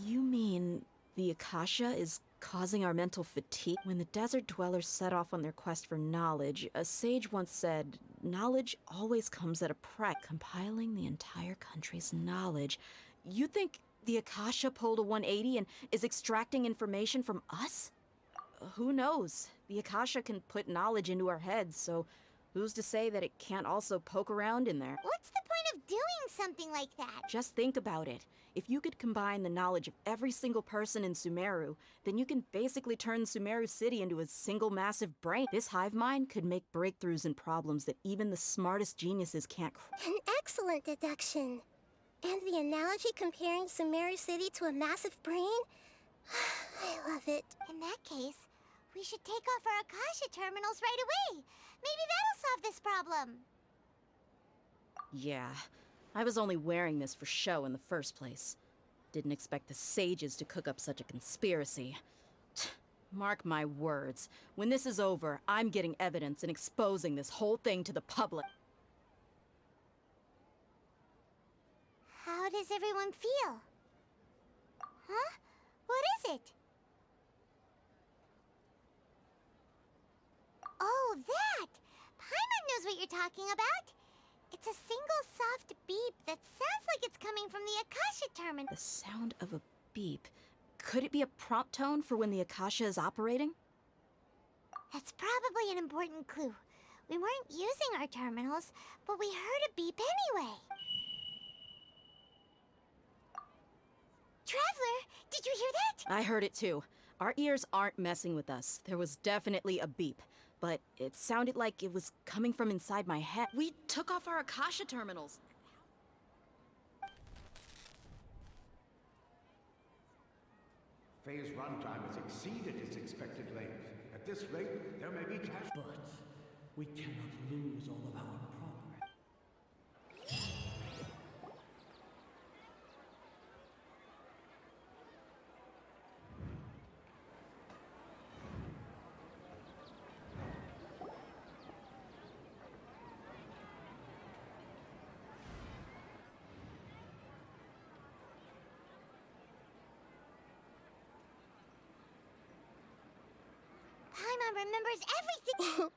You mean the Akasha is causing our mental fatigue? When the desert dwellers set off on their quest for knowledge, a sage once said, knowledge always comes at a price. Compiling the entire country's knowledge. You think the Akasha pulled a 180 and is extracting information from us? Who knows? The Akasha can put knowledge into our heads, so who's to say that it can't also poke around in there? What's the point of doing something like that? Just think about it. If you could combine the knowledge of every single person in Sumeru, then you can basically turn Sumeru City into a single massive brain. This hive mind could make breakthroughs in problems that even the smartest geniuses can't An excellent deduction. And the analogy comparing Sumeru City to a massive brain? I love it. In that case, we should take off our Akasha terminals right away. Maybe that'll solve this problem. Yeah, I was only wearing this for show in the first place. Didn't expect the sages to cook up such a conspiracy. Mark my words, when this is over, I'm getting evidence and exposing this whole thing to the public. How does everyone feel? Huh? What is it? Oh, that! Paimon knows what you're talking about. It's a single soft beep that sounds like it's coming from the Akasha terminal. The sound of a beep. Could it be a prompt tone for when the Akasha is operating? That's probably an important clue. We weren't using our terminals, but we heard a beep anyway. Traveler, did you hear that? I heard it too. Our ears aren't messing with us. There was definitely a beep, but it sounded like it was coming from inside my head. We took off our Akasha terminals. Phase runtime has exceeded its expected length. At this rate, there may be cash... But we cannot lose all of our progress. Paimon remembers everything.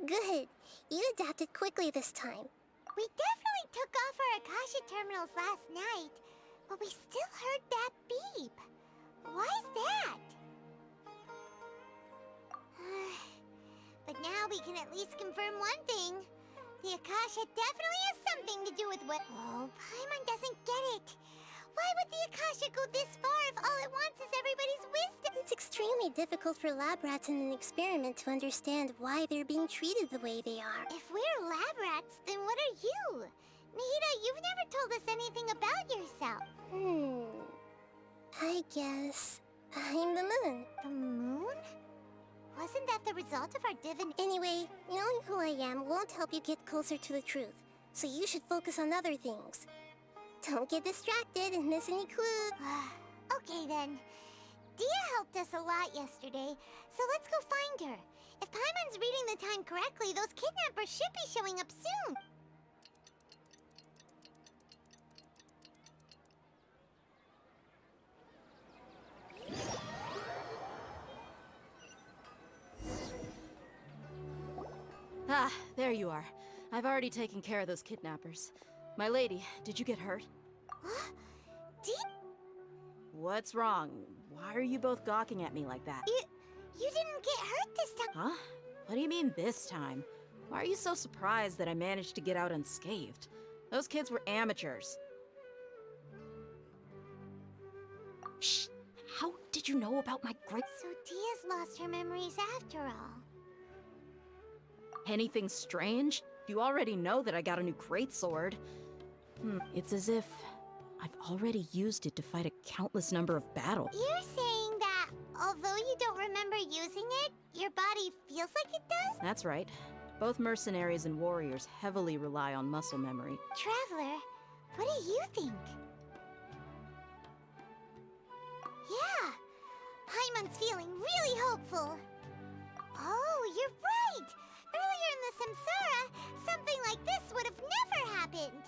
Good. You adapted quickly this time. We definitely took off our Akasha terminals last night, but we still heard that beep. Why's that? But now we can at least confirm one thing. The Akasha definitely has something to do with what... Oh, Paimon doesn't get it. Why would the Akasha go this far if all it wants is everybody's wisdom? It's extremely difficult for lab rats in an experiment to understand why they're being treated the way they are. If we're lab rats, then what are you? Nahida, you've never told us anything about yourself. I guess I'm the moon. The moon? Wasn't that the result of our divin... Anyway, knowing who I am won't help you get closer to the truth, so you should focus on other things. Don't get distracted and miss any clues. Okay then. Dia helped us a lot yesterday, so let's go find her. If Paimon's reading the time correctly, those kidnappers should be showing up soon. Ah, there you are. I've already taken care of those kidnappers. My lady, did you get hurt? Did What's wrong? Why are you both gawking at me like that? you didn't get hurt this time? Huh? What do you mean this time? Why are you so surprised that I managed to get out unscathed? Those kids were amateurs. Shh! How did you know about my great... So Dia's lost her memories after all. Anything strange? You already know that I got a new greatsword. It's as if I've already used it to fight a countless number of battles. You're saying that although you don't remember using it, your body feels like it does? That's right. Both mercenaries and warriors heavily rely on muscle memory. Traveler, what do you think? Yeah, Paimon's feeling really hopeful. Oh, you're right! Earlier in the Samsara, something like this would have never happened.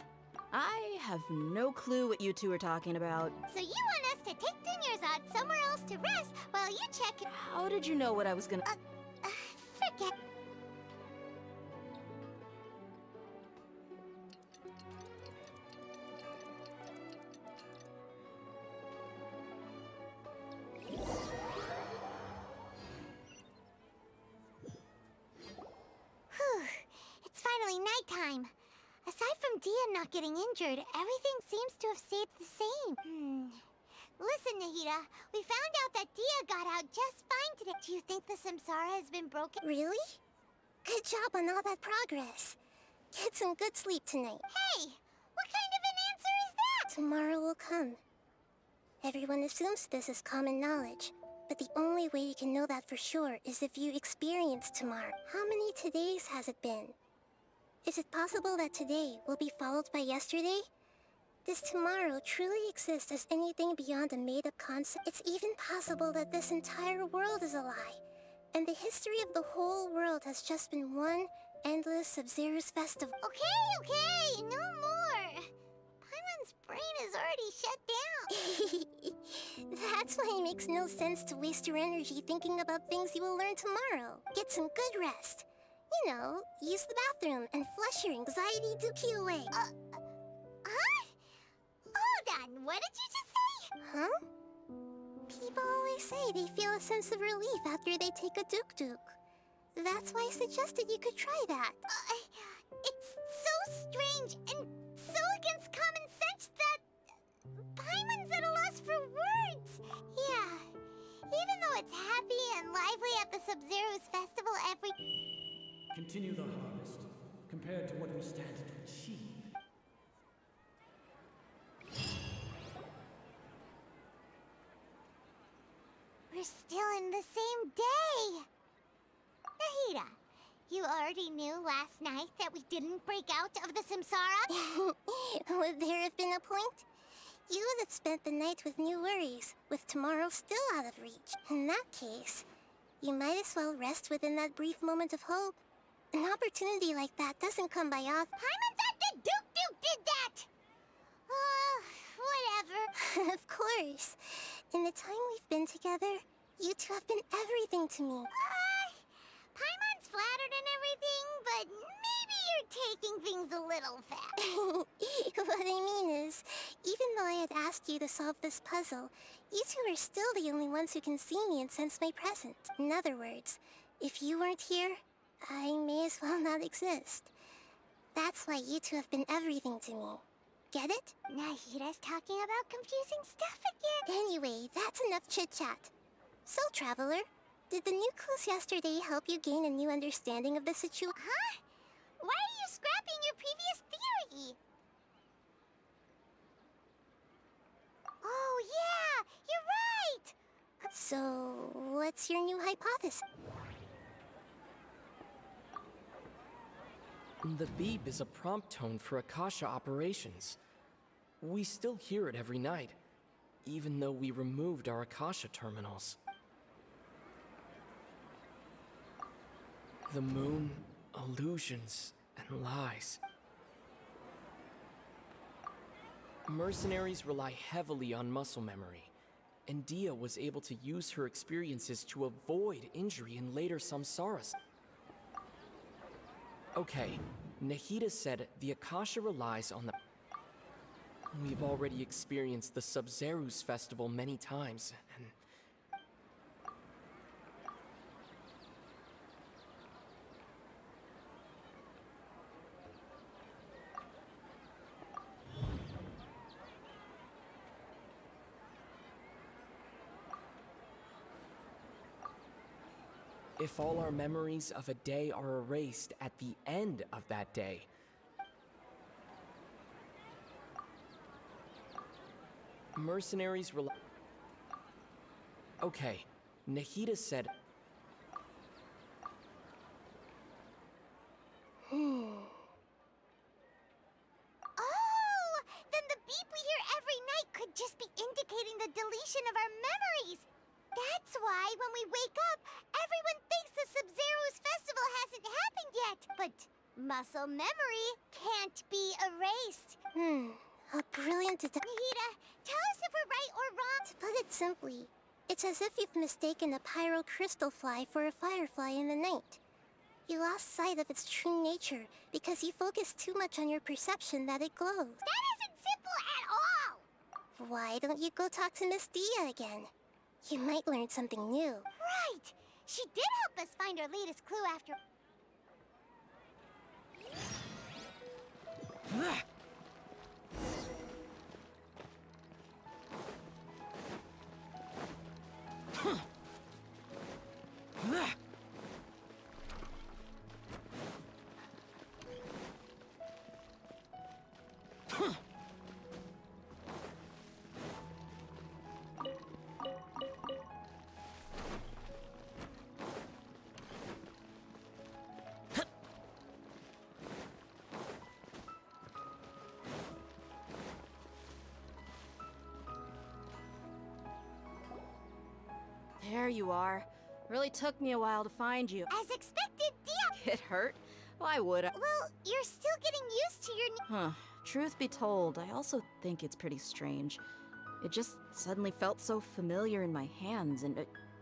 I have no clue what you two are talking about. So you want us to take Dunyarzad somewhere else to rest while you check... How did you know what I was gonna... Forget... It's finally nighttime. Aside from Dia not getting injured, everything seems to have stayed the same. Listen, Nahida, we found out that Dia got out just fine today. Do you think the Samsara has been broken? Really? Good job on all that progress. Get some good sleep tonight. Hey, what kind of an answer is that? Tomorrow will come. Everyone assumes this is common knowledge, but the only way you can know that for sure is if you experience tomorrow. How many todays has it been? Is it possible that today will be followed by yesterday? Does tomorrow truly exist as anything beyond a made-up concept? It's even possible that this entire world is a lie, and the history of the whole world has just been one endless Sub-Zero's festival. Okay, no more. Paimon's brain is already shut down. That's why it makes no sense to waste your energy thinking about things you will learn tomorrow. Get some good rest. You know, use the bathroom and flush your anxiety dookie away. Huh? Hold on, what did you just say? Huh? People always say they feel a sense of relief after they take a duk-duk. That's why I suggested you could try that. It's so strange and so against common sense that Paimon's at a loss for words. Yeah, even though it's happy and lively at the Sub-Zero's festival every... Continue the harvest, compared to what we stand to achieve. We're still in the same day! Nahida, you already knew last night that we didn't break out of the Samsara? Would there have been a point? You would have spent the night with new worries, with tomorrow still out of reach. In that case, you might as well rest within that brief moment of hope. An opportunity like that doesn't come by often. Paimon's at the Duke did that! Whatever. Of course. In the time we've been together, you two have been everything to me. Paimon's flattered and everything, but maybe you're taking things a little fast. What I mean is, even though I had asked you to solve this puzzle, you two are still the only ones who can see me and sense my presence. In other words, if you weren't here, I may as well not exist. That's why you two have been everything to me. Get it? Nahida's talking about confusing stuff again. Anyway, that's enough chit-chat. So, Traveler, did the new clues yesterday help you gain a new understanding of the situation? Huh? Why are you scrapping your previous theory? Oh, yeah! You're right! So, what's your new hypothesis? The beep is a prompt tone for Akasha operations. We still hear it every night, even though we removed our Akasha terminals. The moon, illusions, and lies. Mercenaries rely heavily on muscle memory, and Dia was able to use her experiences to avoid injury in later samsaras. Okay, Nahida said the Akasha relies on the... We've already experienced the Sub-Zeru's festival many times, and... If all our memories of a day are erased at the end of that day, mercenaries rely... Okay, Nahida said... Oh! Then the beep we hear every night could just be indicating the deletion of our memories! That's why when we wake up, everyone thinks the Sub-Zeru's festival hasn't happened yet. But muscle memory can't be erased. A brilliant Nahida, tell us if we're right or wrong. To put it simply, it's as if you've mistaken a pyro crystal fly for a firefly in the night. You lost sight of its true nature because you focused too much on your perception that it glows. That isn't simple at all! Why don't you go talk to Miss Dia again? You might learn something new. Right! She did help us find our latest clue after... There you are. Really took me a while to find you. As expected, Dia... It hurt? Why would I? Well, you're still getting used to your... Huh. Truth be told, I also think it's pretty strange. It just suddenly felt so familiar in my hands and...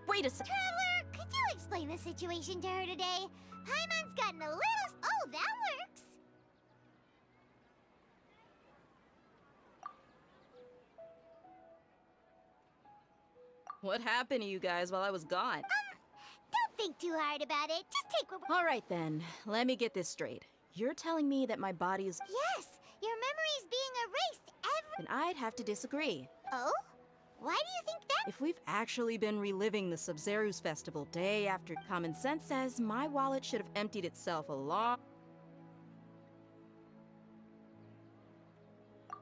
wait a sec- Traveler, could you explain the situation to her today? Paimon's gotten a little... Oh, that works! What happened to you guys while I was gone? Don't think too hard about it. Just take what... All right then, let me get this straight. You're telling me that my body is... Yes, your memory's being erased every... Then I'd have to disagree. Oh? Why do you think that? If we've actually been reliving the Sub-Zeru's festival day after, common sense says my wallet should have emptied itself a long...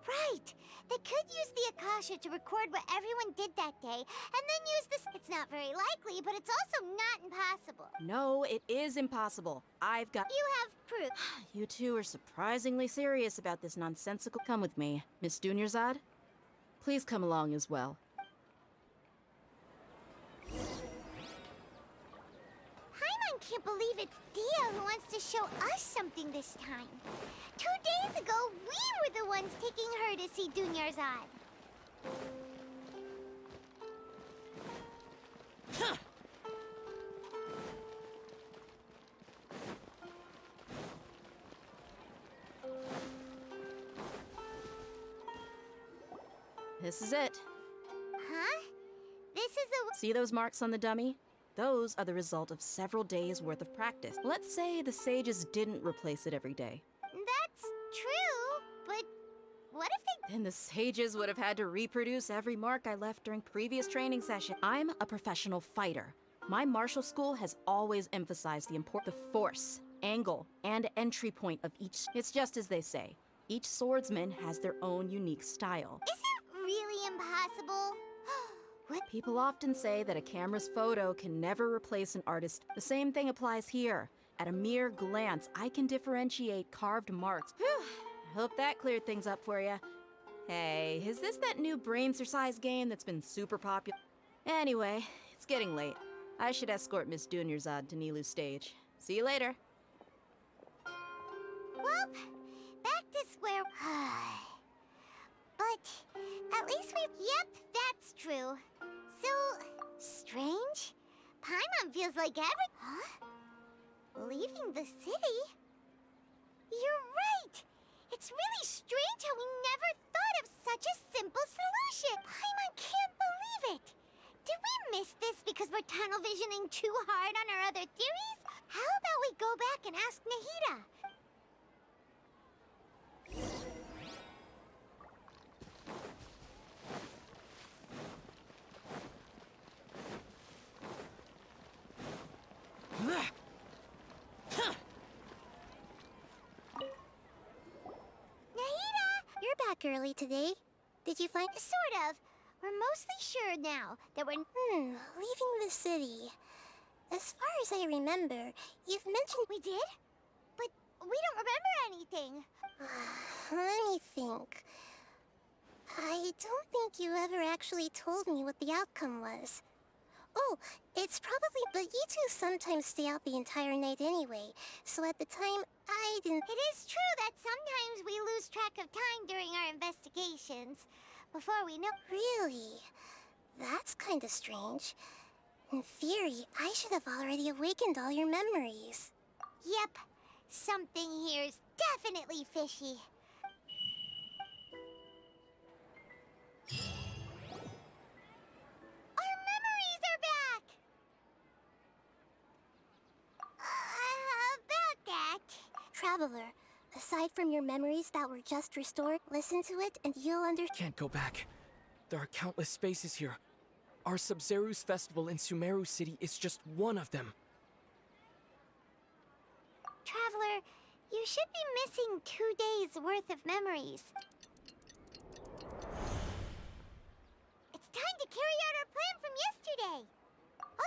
Right! They could use the Akasha to record what everyone did that day, and then use this... It's not very likely, but it's also not impossible. No, it is impossible. I've got... You have proof. You two are surprisingly serious about this nonsensical... Come with me. Miss Dunyarzad, please come along as well. Paimon can't believe it's Dia who wants to show us something this time. 2 days ago, we were the ones taking her to see Dunyarzad. This is it. Huh? This is a... See those marks on the dummy? Those are the result of several days' worth of practice. Let's say the sages didn't replace it every day. That's true, but what if they... Then the sages would have had to reproduce every mark I left during previous training session. I'm a professional fighter. My martial school has always emphasized the force, angle, and entry point of each. It's just as they say. Each swordsman has their own unique style. Is it really impossible? What? People often say that a camera's photo can never replace an artist. The same thing applies here. At a mere glance, I can differentiate carved marks. Whew. I hope that cleared things up for you. Hey, is this that new brain-exercise game that's been super popular? Anyway, it's getting late. I should escort Miss Dunyarzad to Nilou's stage. See you later. Well, back to square... But at least we've... Yep, that's true. So, strange. Paimon feels like Leaving the city? simple solution. Paimon can't believe it. Did we miss this because we're tunnel visioning too hard on our other theories? How about we go back and ask Nahida? Nahida! You're back early today. Did you find... Sort of. We're mostly sure now that we're... leaving the city. As far as I remember, you've mentioned... We did? But we don't remember anything. Let me think. I don't think you ever actually told me what the outcome was. Oh, it's probably... But you two sometimes stay out the entire night anyway, so at the time, I didn't... It is true that sometimes we lose track of time during our investigations. Before we know... Really? That's kinda strange. In theory, I should have already awakened all your memories. Yep. Something here's definitely fishy. Our memories are back! About that... Traveler, aside from your memories that were just restored, listen to it and you'll understand. Can't go back. There are countless spaces here. Our Sub-Zeru's festival in Sumeru City is just one of them. Traveler, you should be missing 2 days' worth of memories. It's time to carry out our plan from yesterday.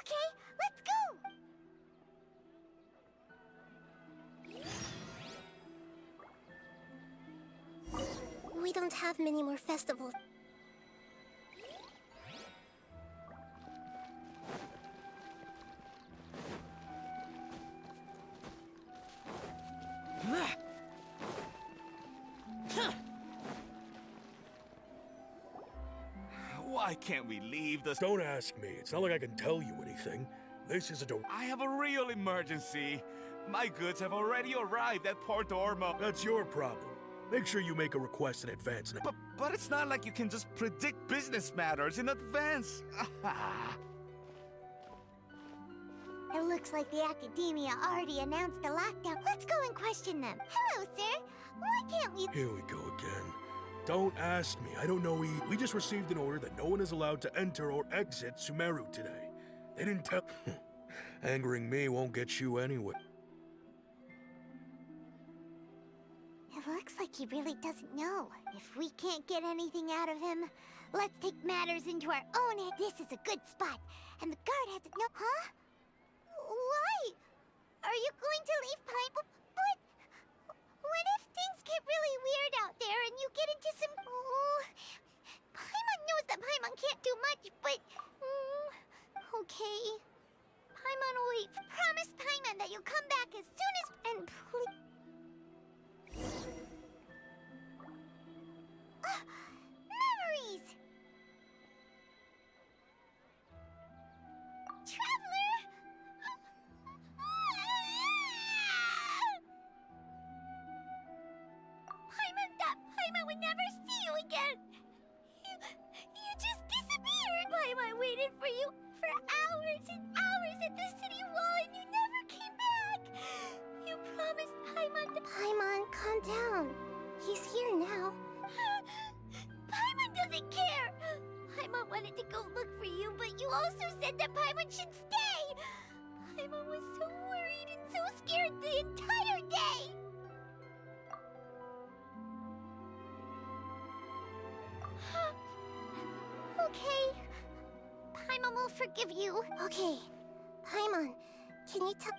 Okay, let's go! We don't have many more festivals. Why can't we leave the... Don't ask me. It's not like I can tell you anything. This is a don't... I have a real emergency. My goods have already arrived at Port Ormo. That's your problem. Make sure you make a request in advance now. But it's not like you can just predict business matters in advance. It looks like the Academia already announced the lockdown. Let's go and question them. Hello, sir. Why can't we... Here we go again. Don't ask me. I don't know either. We just received an order that no one is allowed to enter or exit Sumeru today. They didn't tell... Angering me won't get you anywhere. It looks like he really doesn't know. If we can't get anything out of him, let's take matters into our own hands. This is a good spot, and the guard hasn't know... Huh? Why? Are you going to leave Paimon? But... What if things get really weird out there and you get into some... Oh, Paimon knows that Paimon can't do much, but... okay. Paimon will wait. Promise Paimon that you'll come back as soon as... And please... Memories! Traveler! Paimon would never see you again! You just disappeared! Paimon waited for you for hours and hours at the city wall and you never came back! You promised Paimon to... Paimon, calm down. He's here now. Paimon doesn't care! Paimon wanted to go look for you, but you also said that Paimon should stay! Paimon was so worried and so scared the entire day! Okay. Paimon will forgive you. Okay. Paimon, can you tell...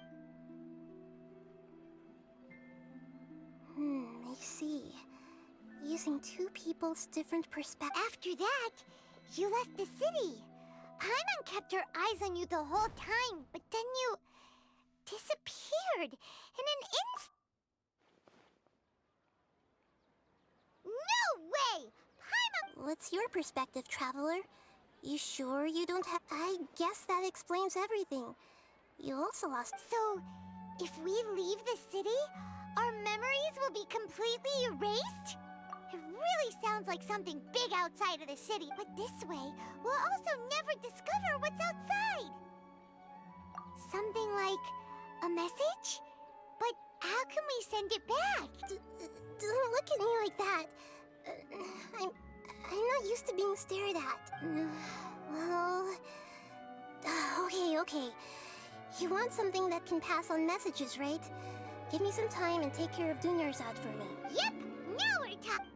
I see. Using two people's different perspectives. After that, you left the city. Paimon kept her eyes on you the whole time, but then you... disappeared in an instant. No way! Paimon... What's your perspective, Traveler? You sure you don't have... I guess that explains everything. You also lost... So, if we leave the city, our memories will be completely erased? It really sounds like something big outside of the city. But this way, we'll also never discover what's outside. Something like a message? But how can we send it back? Don't look at me like that. I'm not used to being stared at. Well... Okay. You want something that can pass on messages, right? Give me some time and take care of Dunyarzad for me. Yep! Now we're talking!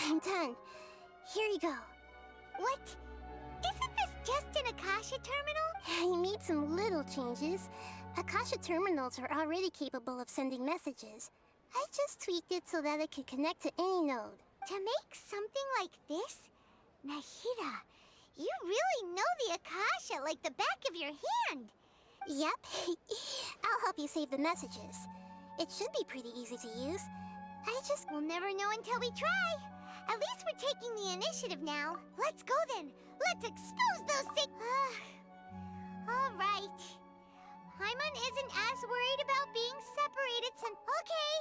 I'm done. Here you go. What? Isn't this just an Akasha terminal? I made some little changes. Akasha terminals are already capable of sending messages. I just tweaked it so that it could connect to any node. To make something like this? Nahida, you really know the Akasha like the back of your hand. Yep. I'll help you save the messages. It should be pretty easy to use. We'll never know until we try. At least we're taking the initiative now. Let's go then. Let's expose those things. All right. Paimon isn't as worried about being separated since... Okay.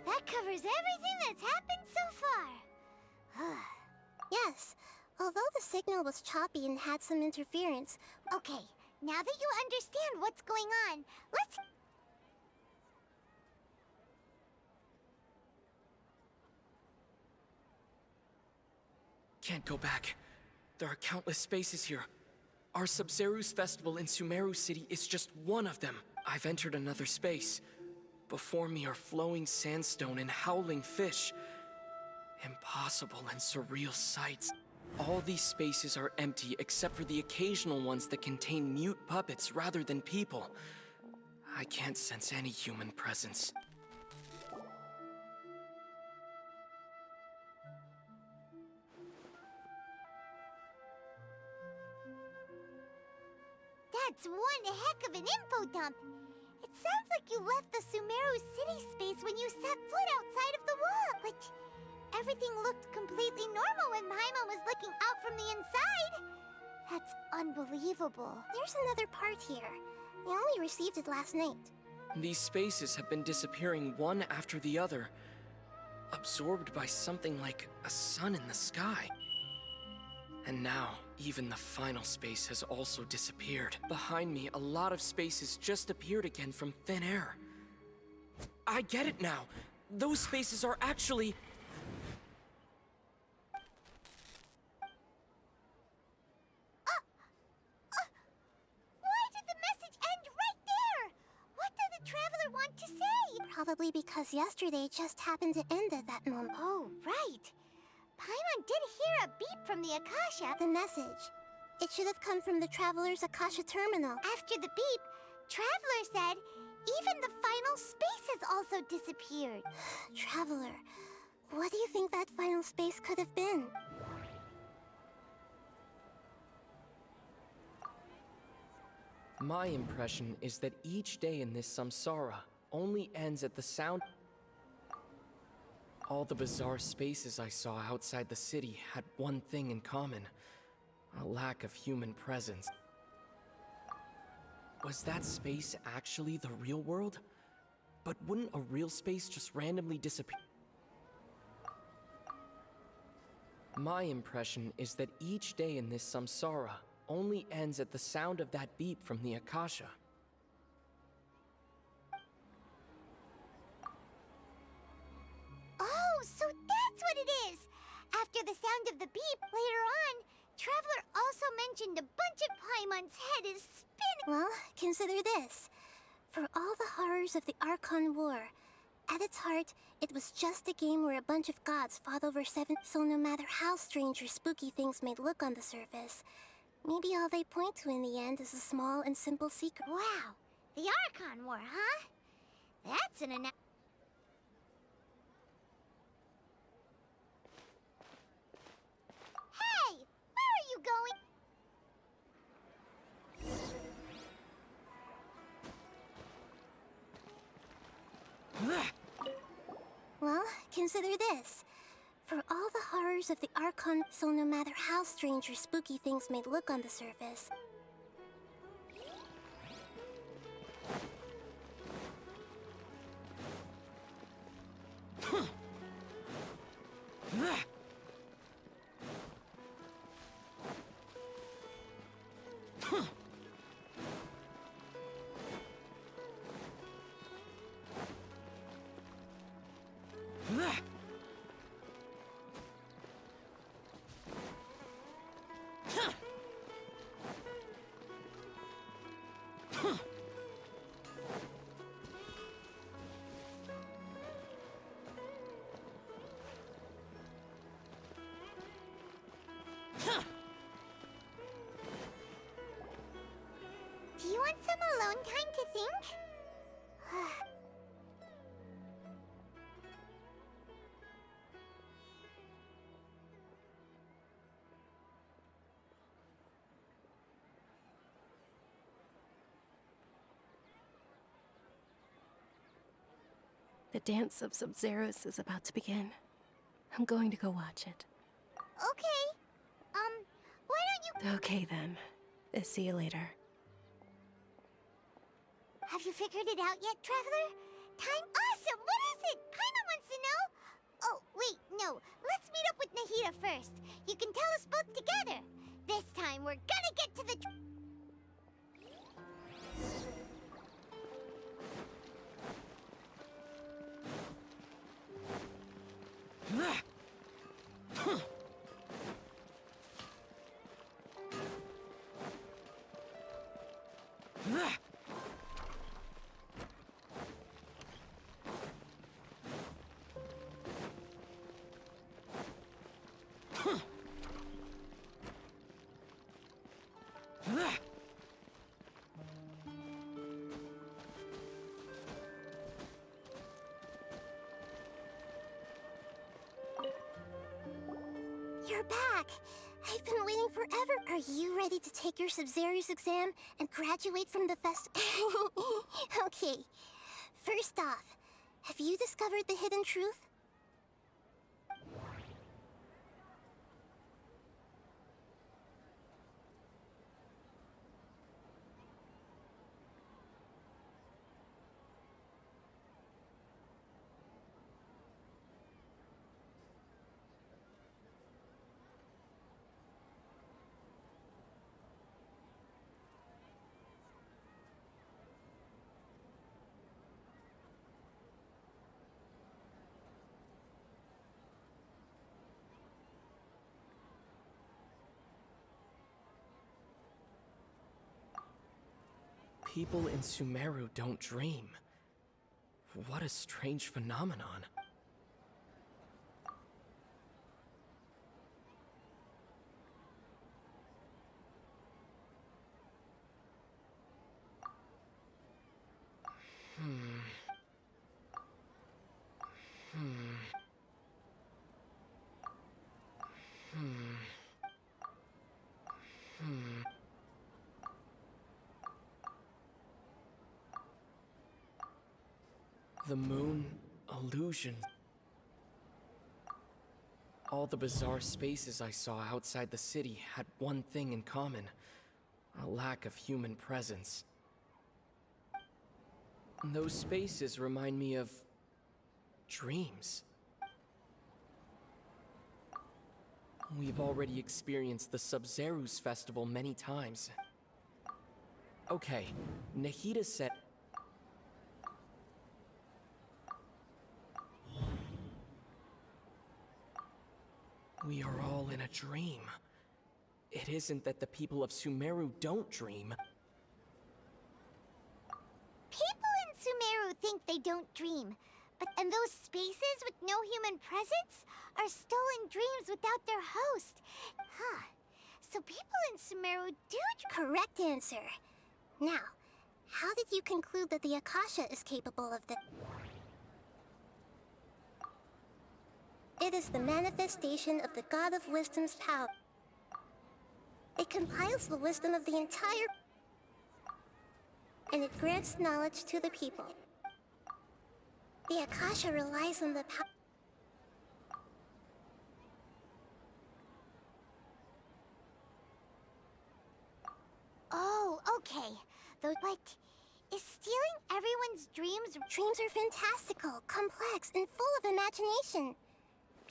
That covers everything that's happened so far. Yes, although the signal was choppy and had some interference. Okay, now that you understand what's going on, let's... Can't go back. There are countless spaces here. Our Sub-Zeru's festival in Sumeru City is just one of them. I've entered another space. Before me are flowing sandstone and howling fish. Impossible and surreal sights. All these spaces are empty except for the occasional ones that contain mute puppets rather than people. I can't sense any human presence. That's one heck of an info dump. It sounds like you left the Sumeru city space when you set foot outside of the wall. But everything looked completely normal when Paimon was looking out from the inside. That's unbelievable. There's another part here. I only received it last night. These spaces have been disappearing one after the other, absorbed by something like a sun in the sky. And now, even the final space has also disappeared. Behind me, a lot of spaces just appeared again from thin air. I get it now! Those spaces are actually... Why did the message end right there? What did the Traveler want to say? Probably because yesterday just happened to end at that moment. Oh, right. Paimon did hear a beep from the Akasha. The message. It should have come from the Traveler's Akasha terminal. After the beep, Traveler said even the final space has also disappeared. Traveler, what do you think that final space could have been? My impression is that each day in this samsara only ends at the sound... All the bizarre spaces I saw outside the city had one thing in common: a lack of human presence. Was that space actually the real world? But wouldn't a real space just randomly disappear? My impression is that each day in this samsara only ends at the sound of that beep from the Akasha. Oh, so that's what it is! After the sound of the beep, later on, Traveler also mentioned a bunch of Paimon's head is spinning. Well, consider this. For all the horrors of the Archon War, at its heart, it was just a game where a bunch of gods fought over 7. So no matter how strange or spooky things may look on the surface, maybe all they point to in the end is a small and simple secret. Wow, the Archon War, huh? That's an consider this. For all the horrors of the Archon, so no matter how strange or spooky things may look on the surface, Do you want some alone time to think? The dance of Sub-Zeros is about to begin. I'm going to go watch it. Okay. Why don't you... Okay then. See you later. Have you figured it out yet, Traveler? Time? Awesome! What is it? Paimon wants to know! Oh, wait, no. Let's meet up with Nahida first. You can tell us both together. This time, we're gonna get to the... you're back. I've been waiting forever. Are you ready to take your Sub-Zero's exam and graduate from the fest? Okay. First off, have you discovered the hidden truth? People in Sumeru don't dream. What a strange phenomenon. The moon, illusion. All the bizarre spaces I saw outside the city had one thing in common: a lack of human presence. Those spaces remind me of dreams. We've already experienced the Sub-Zeru's festival many times. Okay, Nahida said... We are all in a dream. It isn't that the people of Sumeru don't dream. People in Sumeru think they don't dream. And those spaces with no human presence are stolen dreams without their host. Huh. So people in Sumeru do... Correct answer. Now, how did you conclude that the Akasha is capable of the... It is the manifestation of the God of Wisdom's power. It compiles the wisdom of the entire... and it grants knowledge to the people. The Akasha relies on the power... Okay, though, but is stealing everyone's dreams? Dreams are fantastical, complex, and full of imagination.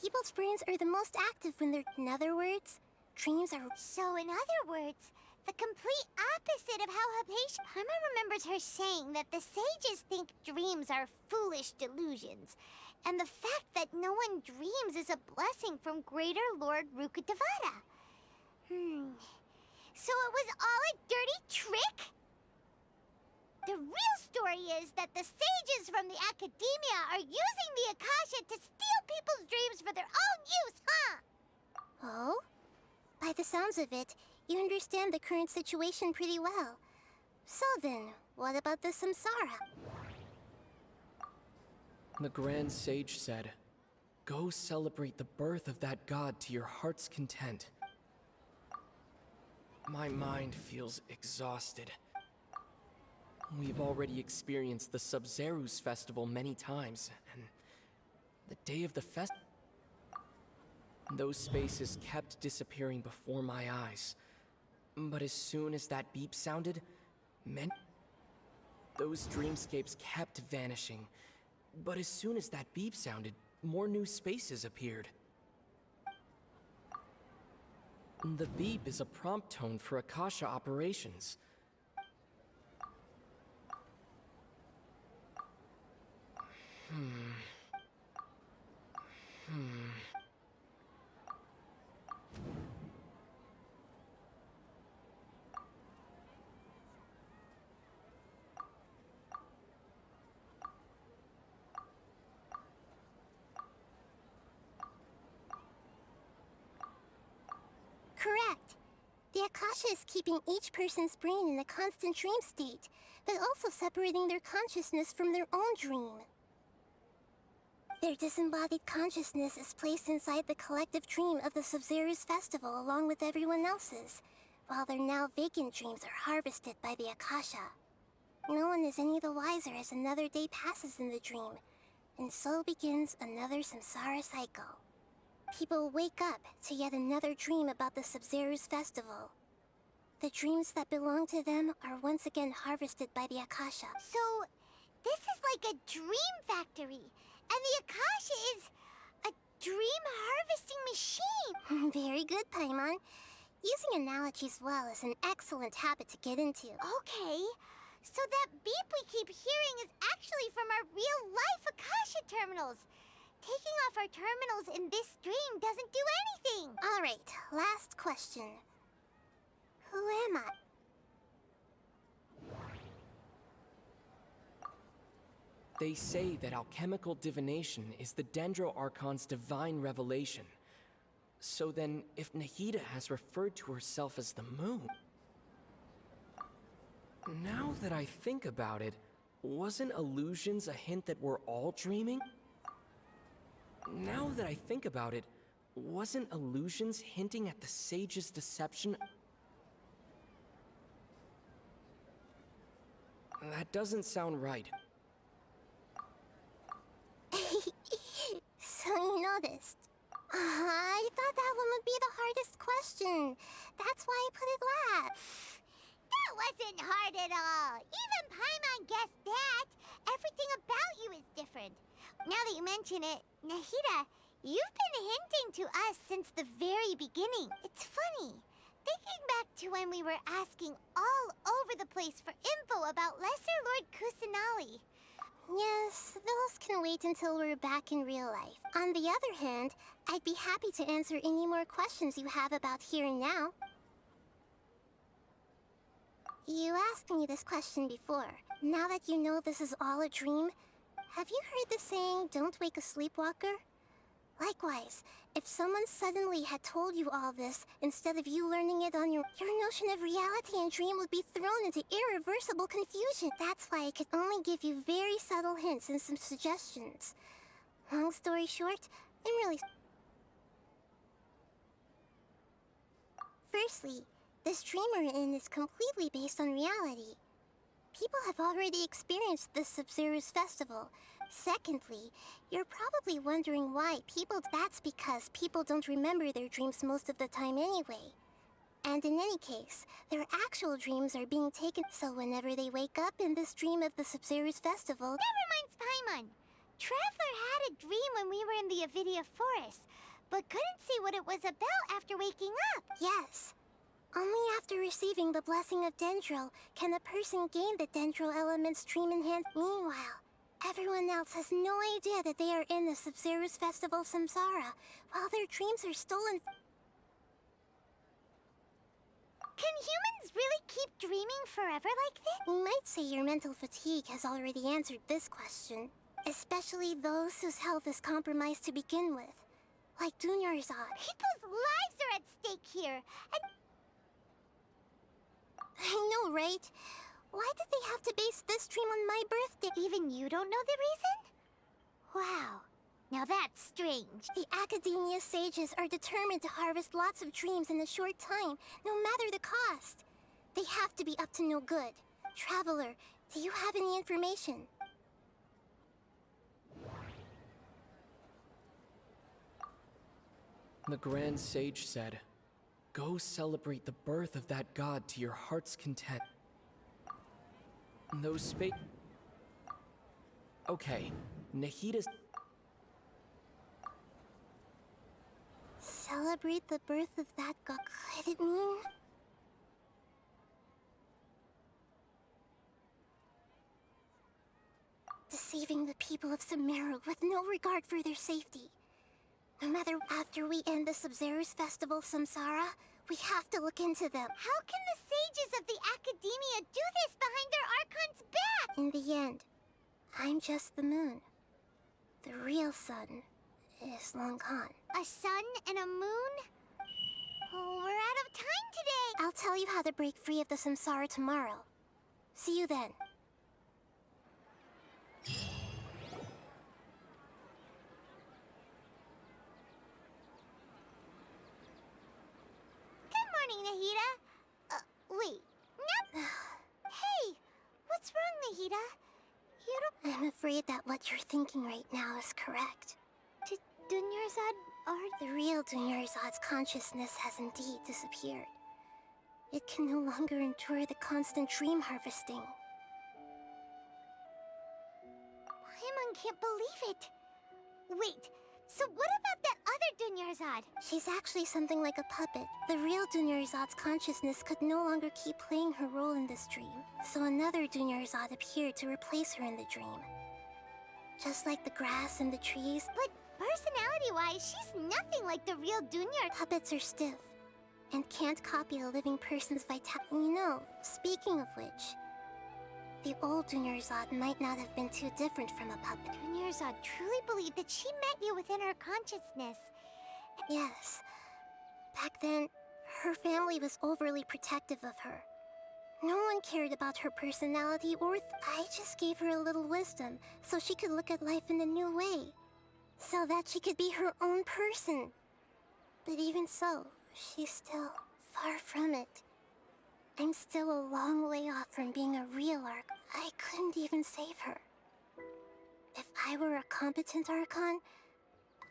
People's brains are the most active when they're... In other words, dreams are... So in other words, the complete opposite of how Hypatia... Paimon remembers her saying that the sages think dreams are foolish delusions, and the fact that no one dreams is a blessing from Greater Lord Rukkhadevata. So it was all a dirty trick? The real story is that the sages from the academia are using the Akasha to steal people's dreams for their own use, huh? Oh? By the sounds of it, you understand the current situation pretty well. So then, what about the samsara? The Grand Sage said, "Go celebrate the birth of that god to your heart's content." My mind feels exhausted. We've already experienced the Sub-Zerus festival many times, and the day of the those spaces kept disappearing before my eyes. But as soon as that beep sounded, those dreamscapes kept vanishing. But as soon as that beep sounded, more new spaces appeared. The beep is a prompt tone for Akasha operations. Correct. The Akasha is keeping each person's brain in a constant dream state, but also separating their consciousness from their own dream. Their disembodied consciousness is placed inside the collective dream of the Sub-Zerus festival along with everyone else's, while their now vacant dreams are harvested by the Akasha. No one is any the wiser as another day passes in the dream, and so begins another samsara cycle. People wake up to yet another dream about the Sub-Zerus festival. The dreams that belong to them are once again harvested by the Akasha. So, this is like a dream factory, and the Akasha is a dream harvesting machine. Very good, Paimon. Using analogies well is an excellent habit to get into. Okay, so that beep we keep hearing is actually from our real-life Akasha terminals. Taking off our terminals in this dream doesn't do anything. All right, last question. Who am I? They say that alchemical divination is the Dendro Archon's divine revelation. So then, if Nahida has referred to herself as the moon... Now that I think about it, wasn't illusions a hint that we're all dreaming? Now that I think about it, wasn't illusions hinting at the sage's deception? That doesn't sound right. So you noticed. I thought that one would be the hardest question. That's why I put it last. That wasn't hard at all. Even Paimon guessed that. Everything about you is different. Now that you mention it, Nahida, you've been hinting to us since the very beginning. It's funny. Thinking back to when we were asking all over the place for info about Lesser Lord Kusanali. Yes, those can wait until we're back in real life. On the other hand, I'd be happy to answer any more questions you have about here and now. You asked me this question before. Now that you know this is all a dream, have you heard the saying, "Don't wake a sleepwalker"? Likewise, if someone suddenly had told you all this, instead of you learning it on your notion of reality and dream would be thrown into irreversible confusion. That's why I could only give you very subtle hints and some suggestions. Long story short, I'm really... Firstly, this dream we're in is completely based on reality. People have already experienced the Sub-Zerus festival. Secondly, you're probably wondering why that's because people don't remember their dreams most of the time anyway. And in any case, their actual dreams are being taken, so whenever they wake up in this dream of the Sabzeruz festival... Never mind, Paimon. Traveler had a dream when we were in the Avidia forest, but couldn't see what it was about after waking up. Yes. Only after receiving the blessing of Dendril can a person gain the Dendril element's dream enhanced. Meanwhile, everyone else has no idea that they are in the Sabzeruz festival Samsara, while their dreams are stolen. Can humans really keep dreaming forever like this? We might say your mental fatigue has already answered this question, especially those whose health is compromised to begin with, like Dunyarzad. People's lives are at stake here, and... I know, right? Why did they have to base this dream on my birthday? Even you don't know the reason? Wow. Now that's strange. The Academia sages are determined to harvest lots of dreams in a short time, no matter the cost. They have to be up to no good. Traveler, do you have any information? The Grand Sage said, "Go celebrate the birth of that god to your heart's content." Those Okay, Nahida's... Celebrate the birth of that god. Could it mean? Deceiving the people of Sumeru with no regard for their safety. No matter after we end the Sabzeruz festival Samsara, we have to look into them. How can the sages of the Academia do this behind their Archon's back? In the end, I'm just the moon. The real sun is long gone. A sun and a moon? Oh, we're out of time today! I'll tell you how to break free of the Samsara tomorrow. See you then. Good morning, Nahida. Wait. Nope. Hey, what's wrong, Nahida? You don't... I'm afraid that what you're thinking right now is correct. Did Dunyarzad or... The real Dunyarzad's consciousness has indeed disappeared. It can no longer endure the constant dream harvesting. Paimon can't believe it. Wait, so what about that other Dunyarzad? She's actually something like a puppet. The real Dunyarzad's consciousness could no longer keep playing her role in this dream, so another Dunyarzad appeared to replace her in the dream. Just like the grass and the trees. But personality-wise, she's nothing like the real Dunyar. Puppets are stiff and can't copy a living person's vitality. You know, speaking of which, the old Dunyarzad might not have been too different from a puppet. Dunyarzad truly believed that she met you within her consciousness. Yes. Back then, her family was overly protective of her. No one cared about her personality or I just gave her a little wisdom so she could look at life in a new way. So that she could be her own person. But even so, she's still far from it. I'm still a long way off from being a real Arch. I couldn't even save her. If I were a competent Archon,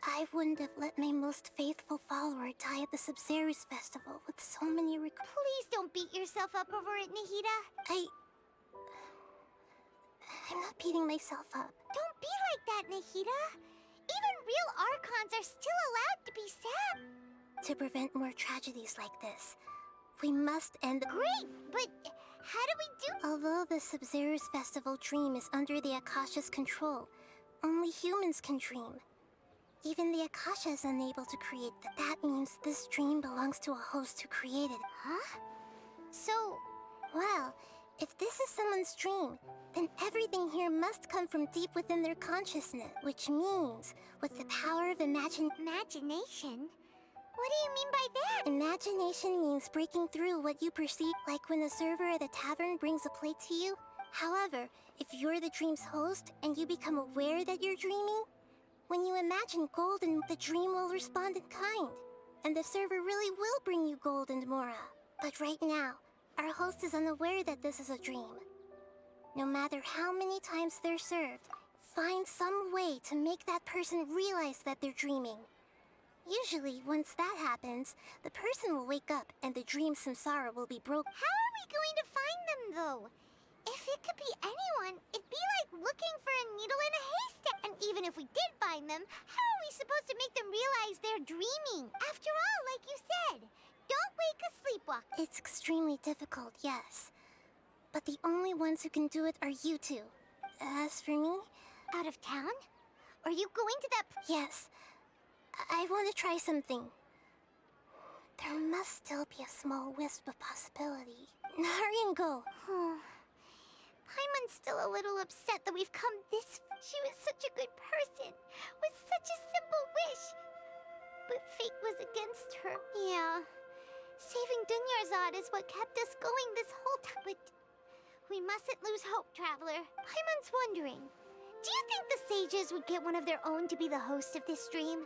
I wouldn't have let my most faithful follower die at the Sabzeruz festival with so many Please don't beat yourself up over it, Nahida. I'm not beating myself up. Don't be like that, Nahida. Even real Archons are still allowed to be sad. To prevent more tragedies like this, we must end the... Great, but how do we do... Although the Sabzeruz festival dream is under the Akasha's control, only humans can dream. Even the Akasha is unable to create that. That means this dream belongs to a host who created it. Huh? So... Well, if this is someone's dream, then everything here must come from deep within their consciousness, which means, with the power of imagination... What do you mean by that? Imagination means breaking through what you perceive, like when a server at a tavern brings a plate to you. However, if you're the dream's host and you become aware that you're dreaming, when you imagine gold, and the dream will respond in kind, and the server really will bring you gold and mora. But right now, our host is unaware that this is a dream. No matter how many times they're served, find some way to make that person realize that they're dreaming. Usually, once that happens, the person will wake up and the dream samsara will be broken. How are we going to find them, though? If it could be anyone, it'd be like looking for a needle in a haystack. And even if we did find them, how are we supposed to make them realize they're dreaming? After all, like you said, don't wake a sleepwalker. It's extremely difficult, yes. But the only ones who can do it are you two. As for me... Out of town? Are you going to that... Yes. I want to try something. There must still be a small wisp of possibility. Hurry and go. Paimon's still a little upset that we've come this... She was such a good person, with such a simple wish. But fate was against her. Yeah. Saving Dunyarzad is what kept us going this whole time. But we mustn't lose hope, Traveler. Paimon's wondering, do you think the sages would get one of their own to be the host of this dream?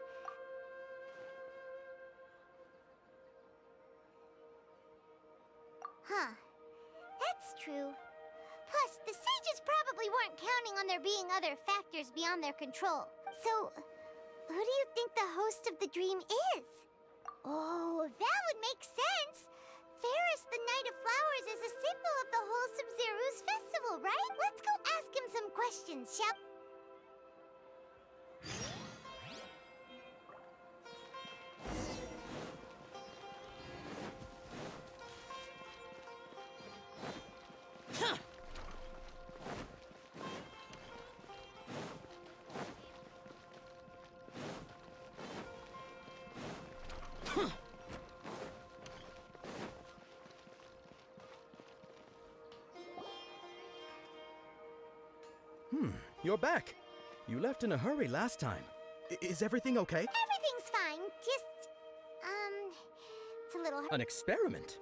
Huh. That's true. Plus, the sages probably weren't counting on there being other factors beyond their control. So, who do you think the host of the dream is? Oh, that would make sense. Ferris, the Knight of Flowers, is a symbol of the whole Sub-Zeru's festival, right? Let's go ask him some questions, shall we? You're back. You left in a hurry last time. Is everything okay? Everything's fine. Just, it's a little... An experiment?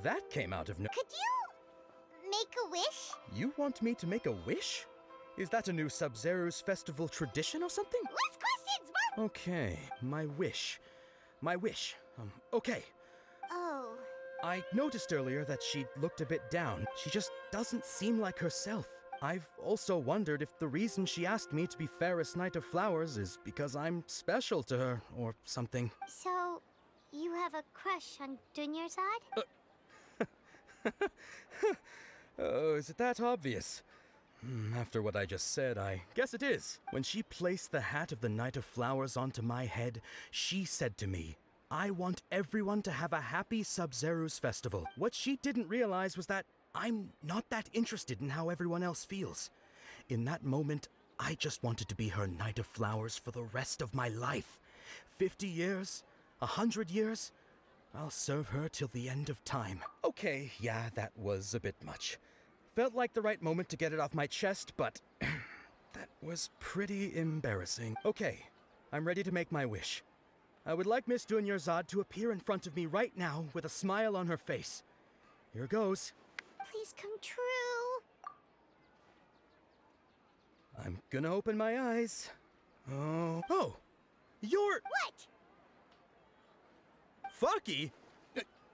That came out of no... Could you make a wish? You want me to make a wish? Is that a new Sub-Zeru's festival tradition or something? Less questions, Mark! Okay, my wish. Okay. Oh. I noticed earlier that she looked a bit down. She just doesn't seem like herself. I've also wondered if the reason she asked me to be Ferris Knight of Flowers is because I'm special to her, or something. So, you have a crush on Dunyarzad? Oh, is it that obvious? After what I just said, I guess it is. When she placed the hat of the Knight of Flowers onto my head, she said to me, I want everyone to have a happy Sub-Zeru's festival. What she didn't realize was that I'm not that interested in how everyone else feels. In that moment, I just wanted to be her Knight of Flowers for the rest of my life. 50 years? 100 years? I'll serve her till the end of time. Okay, yeah, that was a bit much. Felt like the right moment to get it off my chest, but that was pretty embarrassing. Okay, I'm ready to make my wish. I would like Miss Dunyarzad to appear in front of me right now with a smile on her face. Here goes. Please come true. I'm gonna open my eyes. Oh, you're... What? Fucky?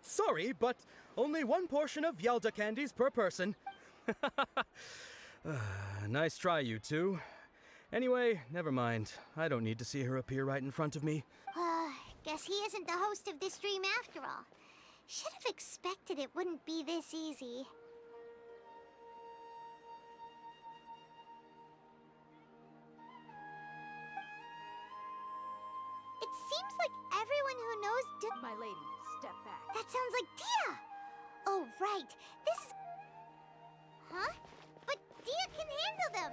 Sorry, but only one portion of Yalda candies per person. Nice try, you two. Anyway, never mind. I don't need to see her appear right in front of me. Guess he isn't the host of this dream after all. Should have expected it wouldn't be this easy. It seems like everyone who knows My lady, step back. That sounds like Dia! Oh, right. This is... Huh? But Dia can handle them!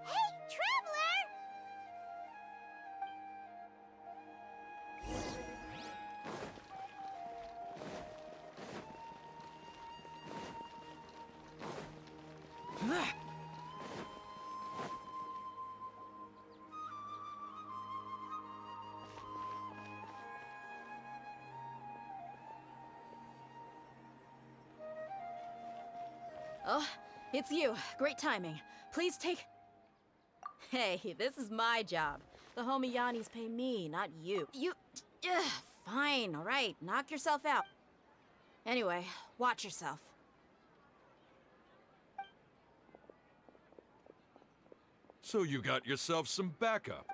Hey, Traveler! Oh, it's you. Great timing. Please take... Hey, this is my job. The homie Yannis pay me, not you. Fine, all right. Knock yourself out. Anyway, watch yourself. So you got yourself some backup.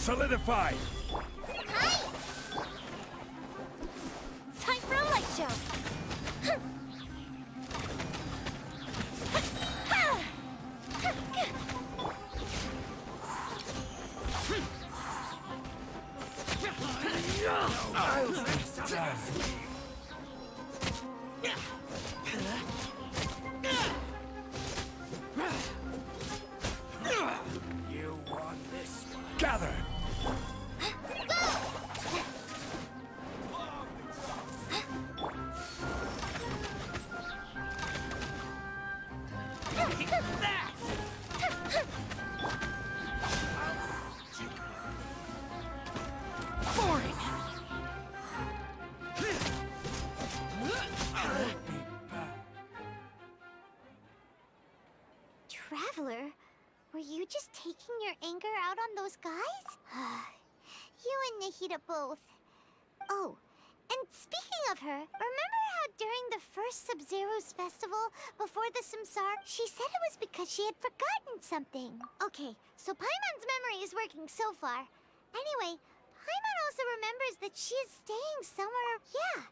solidified! Hi! Time for a light show! You want this one. Gather! Traveler, were you just taking your anger out on those guys? You and Nahida both. Oh, and speaking of her, remember how during the first Sub-Zero's festival, before the Samsara, she said it was because she had forgotten something. Okay, so Paimon's memory is working so far. Anyway, Paimon also remembers that she is staying somewhere, yeah,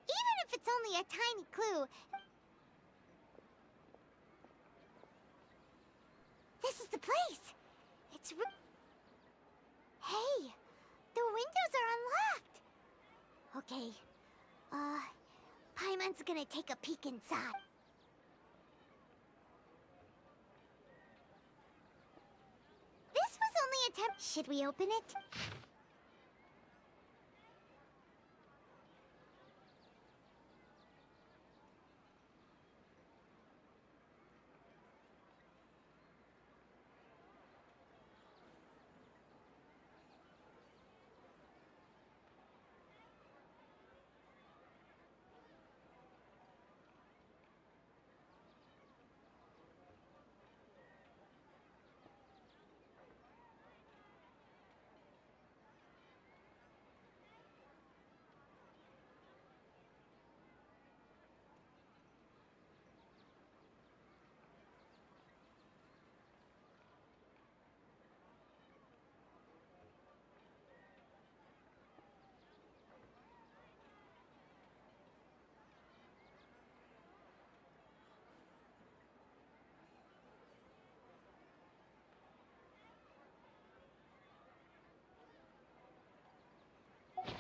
even if it's only a tiny clue. This is the place. It's Hey, the windows are unlocked. Okay, Paimon's gonna take a peek inside. This was only a temp. Should we open it?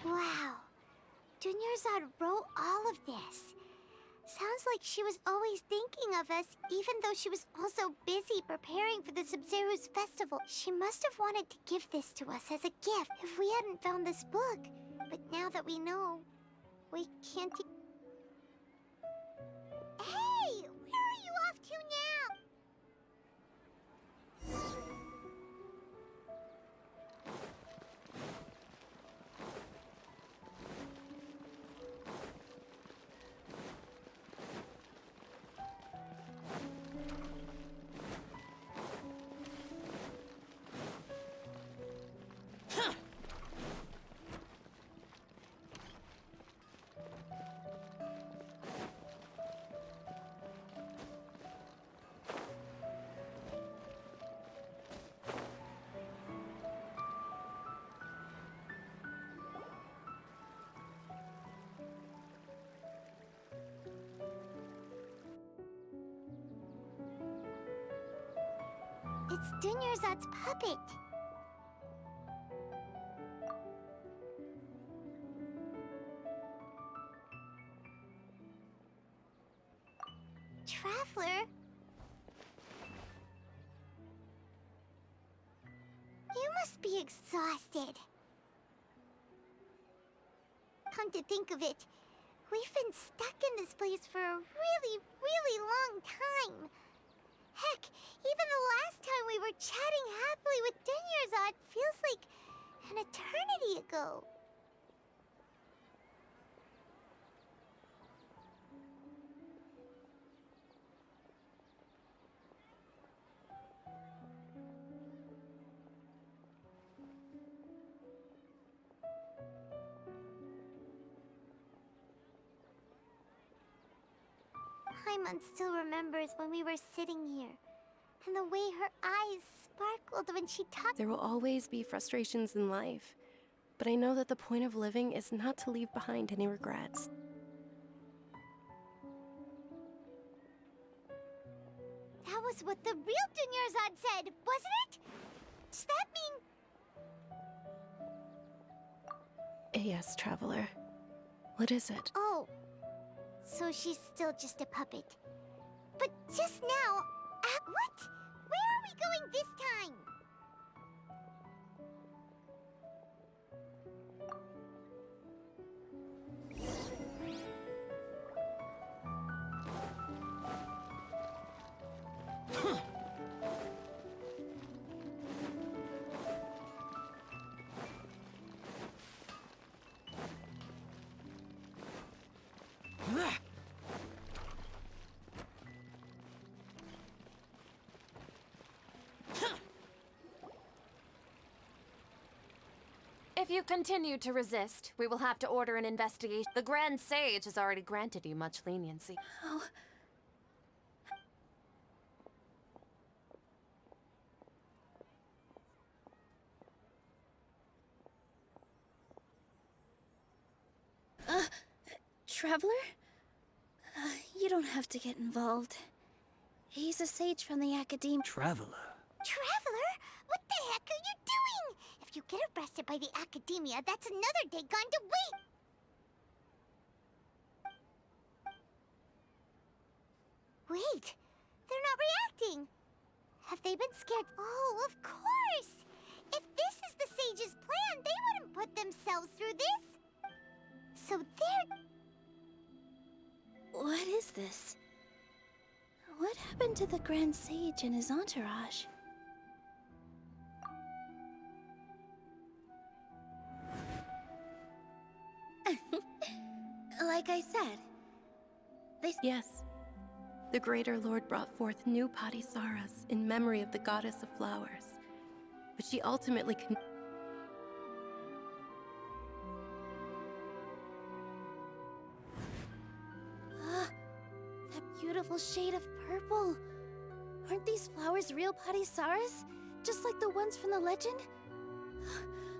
Wow. Dunyarzad wrote all of this. Sounds like she was always thinking of us, even though she was also busy preparing for the Sub-Zero's festival. She must have wanted to give this to us as a gift if we hadn't found this book. But now that we know, we can't... Hey! Where are you off to now? It's Dunyarzad's puppet. Traveler? You must be exhausted. Come to think of it, we've been stuck in this place for a really, really long time. Heck, even the last time we were chatting happily with Dunyarzad feels like an eternity ago. Paimon still remembers when we were sitting here, And the way her eyes sparkled when she talked. There will always be frustrations in life, but I know that the point of living is not to leave behind any regrets. That was what the real Dunyarzad said, wasn't it? Does that mean... Yes, Traveler. What is it? Oh, so she's still just a puppet. But just now, what? Where are we going this time? If you continue to resist, we will have to order an investigation. The Grand Sage has already granted you much leniency. Oh. Traveler? You don't have to get involved. He's a sage from the Academe. Traveler? Traveler? What the heck are you doing? If you get arrested by the Academia, that's another day gone to wait! Wait, they're not reacting. Have they been scared? Oh, of course! If this is the sage's plan, they wouldn't put themselves through this. So they're... What is this? What happened to the Grand Sage and his entourage? Like I said, Yes. The Greater Lord brought forth new Padisaras in memory of the Goddess of Flowers. But she ultimately that beautiful shade of purple. Aren't these flowers real Padisaras? Just like the ones from the legend?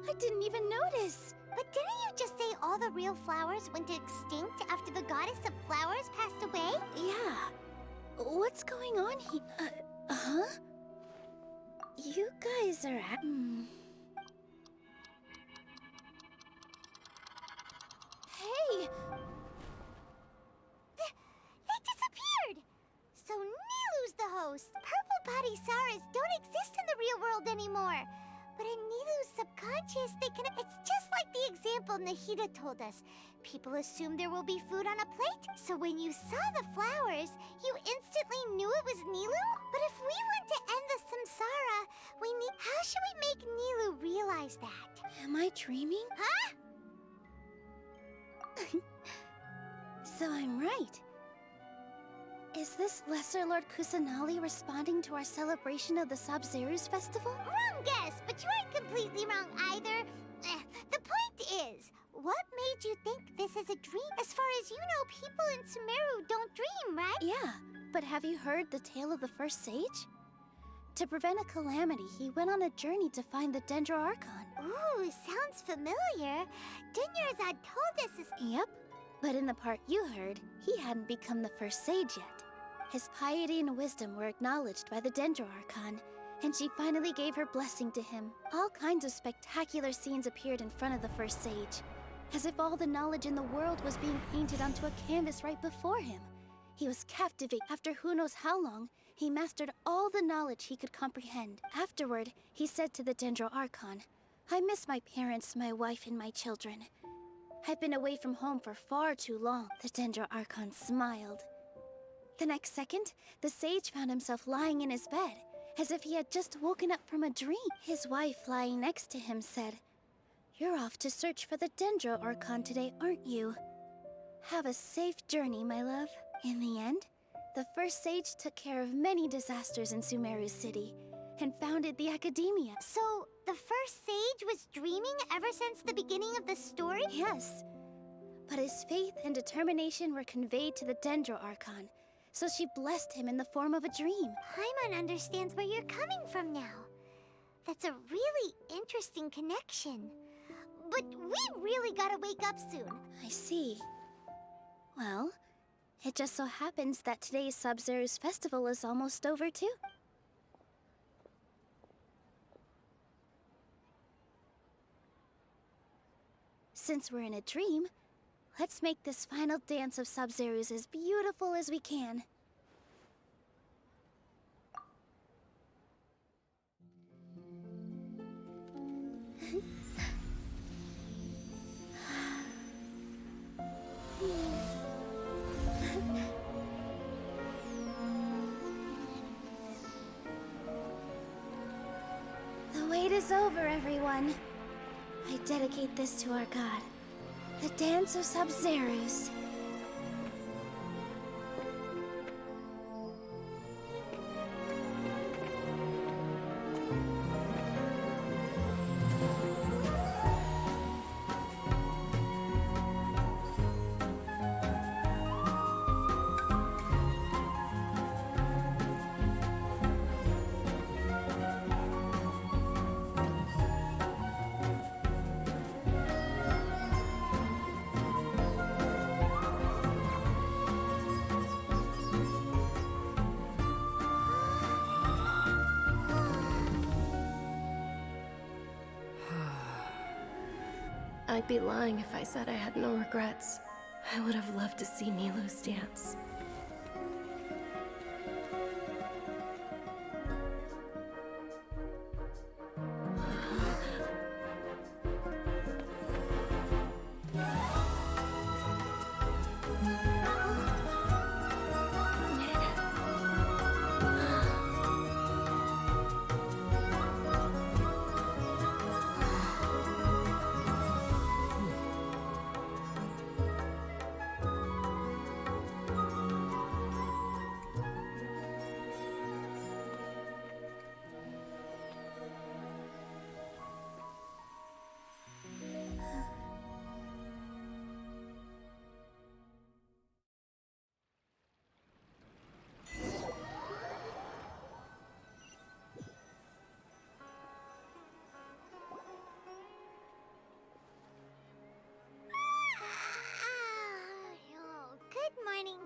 I didn't even notice. But didn't you just say all the real flowers went extinct after the Goddess of Flowers passed away? Yeah. What's going on here? Huh? You guys are Hey! They disappeared! So Nilou's the host. Purple Padisaras don't exist in the real world anymore. But in Nilou's subconscious, they can... It's just like the example Nahida told us. People assume there will be food on a plate. So when you saw the flowers, you instantly knew it was Nilou? But if we want to end the samsara, we need... How should we make Nilou realize that? Am I dreaming? Huh? So I'm right. Is this Lesser Lord Kusanali responding to our celebration of the Sub-Zeru's festival? Wrong guess, but you aren't completely wrong either. The point is, what made you think this is a dream? As far as you know, people in Sumeru don't dream, right? Yeah, but have you heard the tale of the first sage? To prevent a calamity, he went on a journey to find the Dendro Archon. Ooh, sounds familiar. Dunyarzad told us this. Yep, but in the part you heard, he hadn't become the first sage yet. His piety and wisdom were acknowledged by the Dendro Archon, and she finally gave her blessing to him. All kinds of spectacular scenes appeared in front of the first sage, as if all the knowledge in the world was being painted onto a canvas right before him. He was captivated. After who knows how long, he mastered all the knowledge he could comprehend. Afterward, he said to the Dendro Archon, "I miss my parents, my wife, and my children. I've been away from home for far too long." The Dendro Archon smiled. The next second, the sage found himself lying in his bed, as if he had just woken up from a dream. His wife, lying next to him, said, "You're off to search for the Dendro Archon today, aren't you? Have a safe journey, my love." In the end, the first sage took care of many disasters in Sumeru City, and founded the Academia. So, the first sage was dreaming ever since the beginning of the story? Yes. But his faith and determination were conveyed to the Dendro Archon, so she blessed him in the form of a dream. Paimon understands where you're coming from now. That's a really interesting connection. But we really gotta wake up soon. I see. Well, it just so happens that today's Sub-Zero's festival is almost over too. Since we're in a dream, let's make this final dance of Sub-Zero's as beautiful as we can. The wait is over, everyone. I dedicate this to our god, the dance of Sub-Zero's. I'd be lying if I said I had no regrets. I would have loved to see Nilou's dance.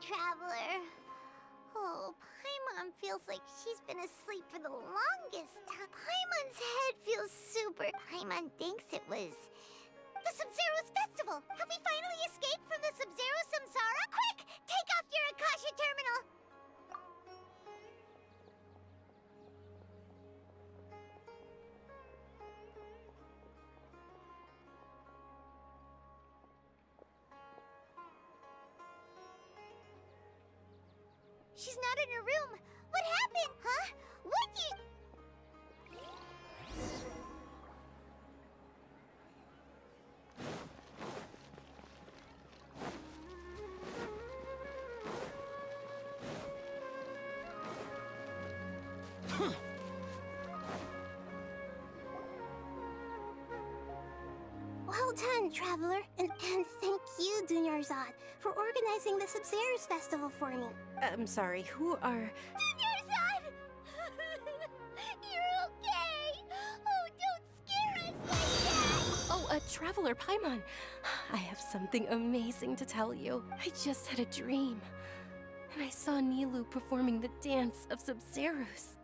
Traveler. Oh, Paimon feels like she's been asleep for the longest time. Paimon's head feels super. Paimon thinks it was the Sub-Zero's festival. Have we finally escaped from the Sub-Zero Samsara? Quick! Take off your Akasha terminal! She's not in her room. What happened? Huh? What Well done, Traveler. And thank you, Dunyarzad, for organizing the Sub-Zero's festival for me. I'm sorry, who are... Dunyarzad! You're okay! Oh, don't scare us like that! Oh, Traveler Paimon. I have something amazing to tell you. I just had a dream. And I saw Nilou performing the dance of Sub-Zero's.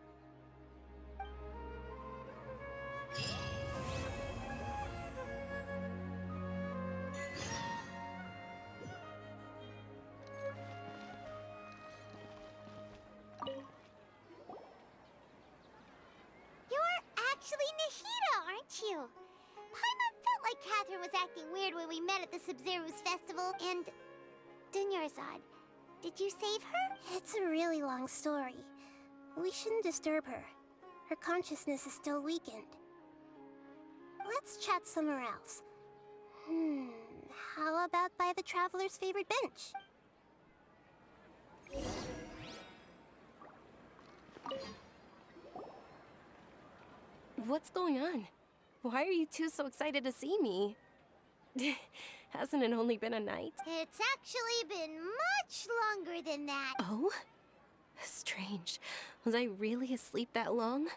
You. Paimon felt like Catherine was acting weird when we met at the Sub-Zero's festival, and... Dunyarzad, did you save her? It's a really long story. We shouldn't disturb her. Her consciousness is still weakened. Let's chat somewhere else. How about by the Traveler's favorite bench? What's going on? Why are you two so excited to see me? Hasn't it only been a night? It's actually been much longer than that. Oh? Strange. Was I really asleep that long?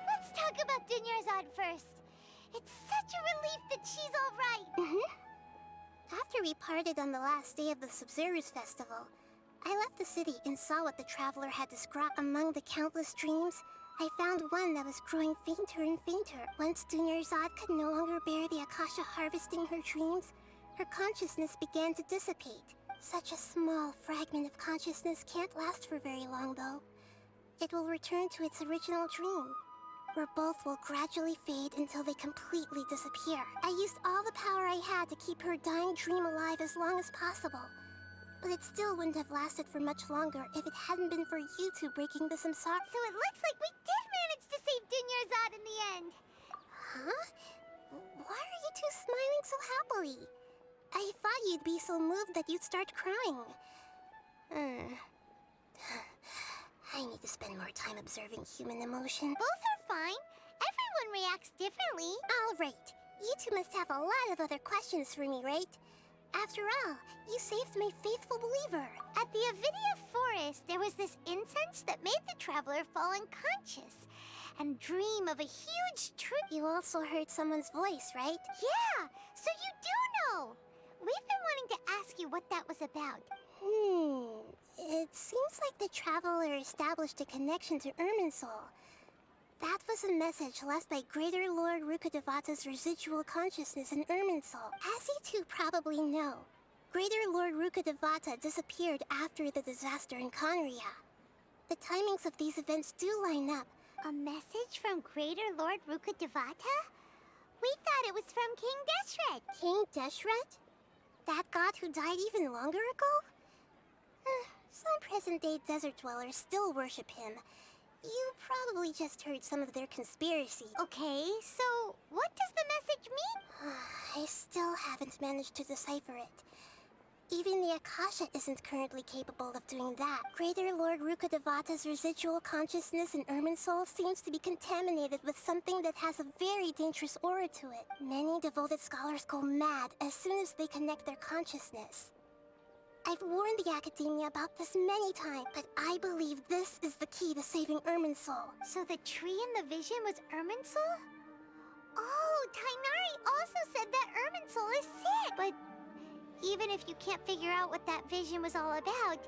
Let's talk about Dunyarzad first. It's such a relief that she's all right. After we parted on the last day of the Sabzeruz festival, I left the city and saw what the traveler had described. Among the countless dreams, I found one that was growing fainter and fainter. Once Dunyarzad could no longer bear the Akasha harvesting her dreams, her consciousness began to dissipate. Such a small fragment of consciousness can't last for very long, though. It will return to its original dream, where both will gradually fade until they completely disappear. I used all the power I had to keep her dying dream alive as long as possible. But it still wouldn't have lasted for much longer if it hadn't been for you two breaking the samsara. So it looks like we did manage to save Dunyarzad in the end. Huh? Why are you two smiling so happily? I thought you'd be so moved that you'd start crying. I need to spend more time observing human emotion. Both are fine. Everyone reacts differently. All right. You two must have a lot of other questions for me, right? After all, you saved my faithful believer. At the Avidya forest, there was this incense that made the traveler fall unconscious and dream of a huge tree. You also heard someone's voice, right? Yeah, so you do know. We've been wanting to ask you what that was about. It seems like the traveler established a connection to Irminsul. That was a message left by Greater Lord Rukkhadevata's residual consciousness in Irminsul. As you two probably know, Greater Lord Rukkhadevata disappeared after the disaster in Conria. The timings of these events do line up. A message from Greater Lord Rukkhadevata? We thought it was from King Deshret. King Deshret? That god who died even longer ago? Some present-day desert dwellers still worship him. You probably just heard some of their conspiracy. Okay, so what does the message mean? I still haven't managed to decipher it. Even the Akasha isn't currently capable of doing that. Greater Lord Rukkhadevata's residual consciousness in Irminsul seems to be contaminated with something that has a very dangerous aura to it. Many devoted scholars go mad as soon as they connect their consciousness. I've warned the Academia about this many times, but I believe this is the key to saving Irminsul. So the tree in the vision was Irminsul? Oh, Tainari also said that Irminsul is sick! But even if you can't figure out what that vision was all about,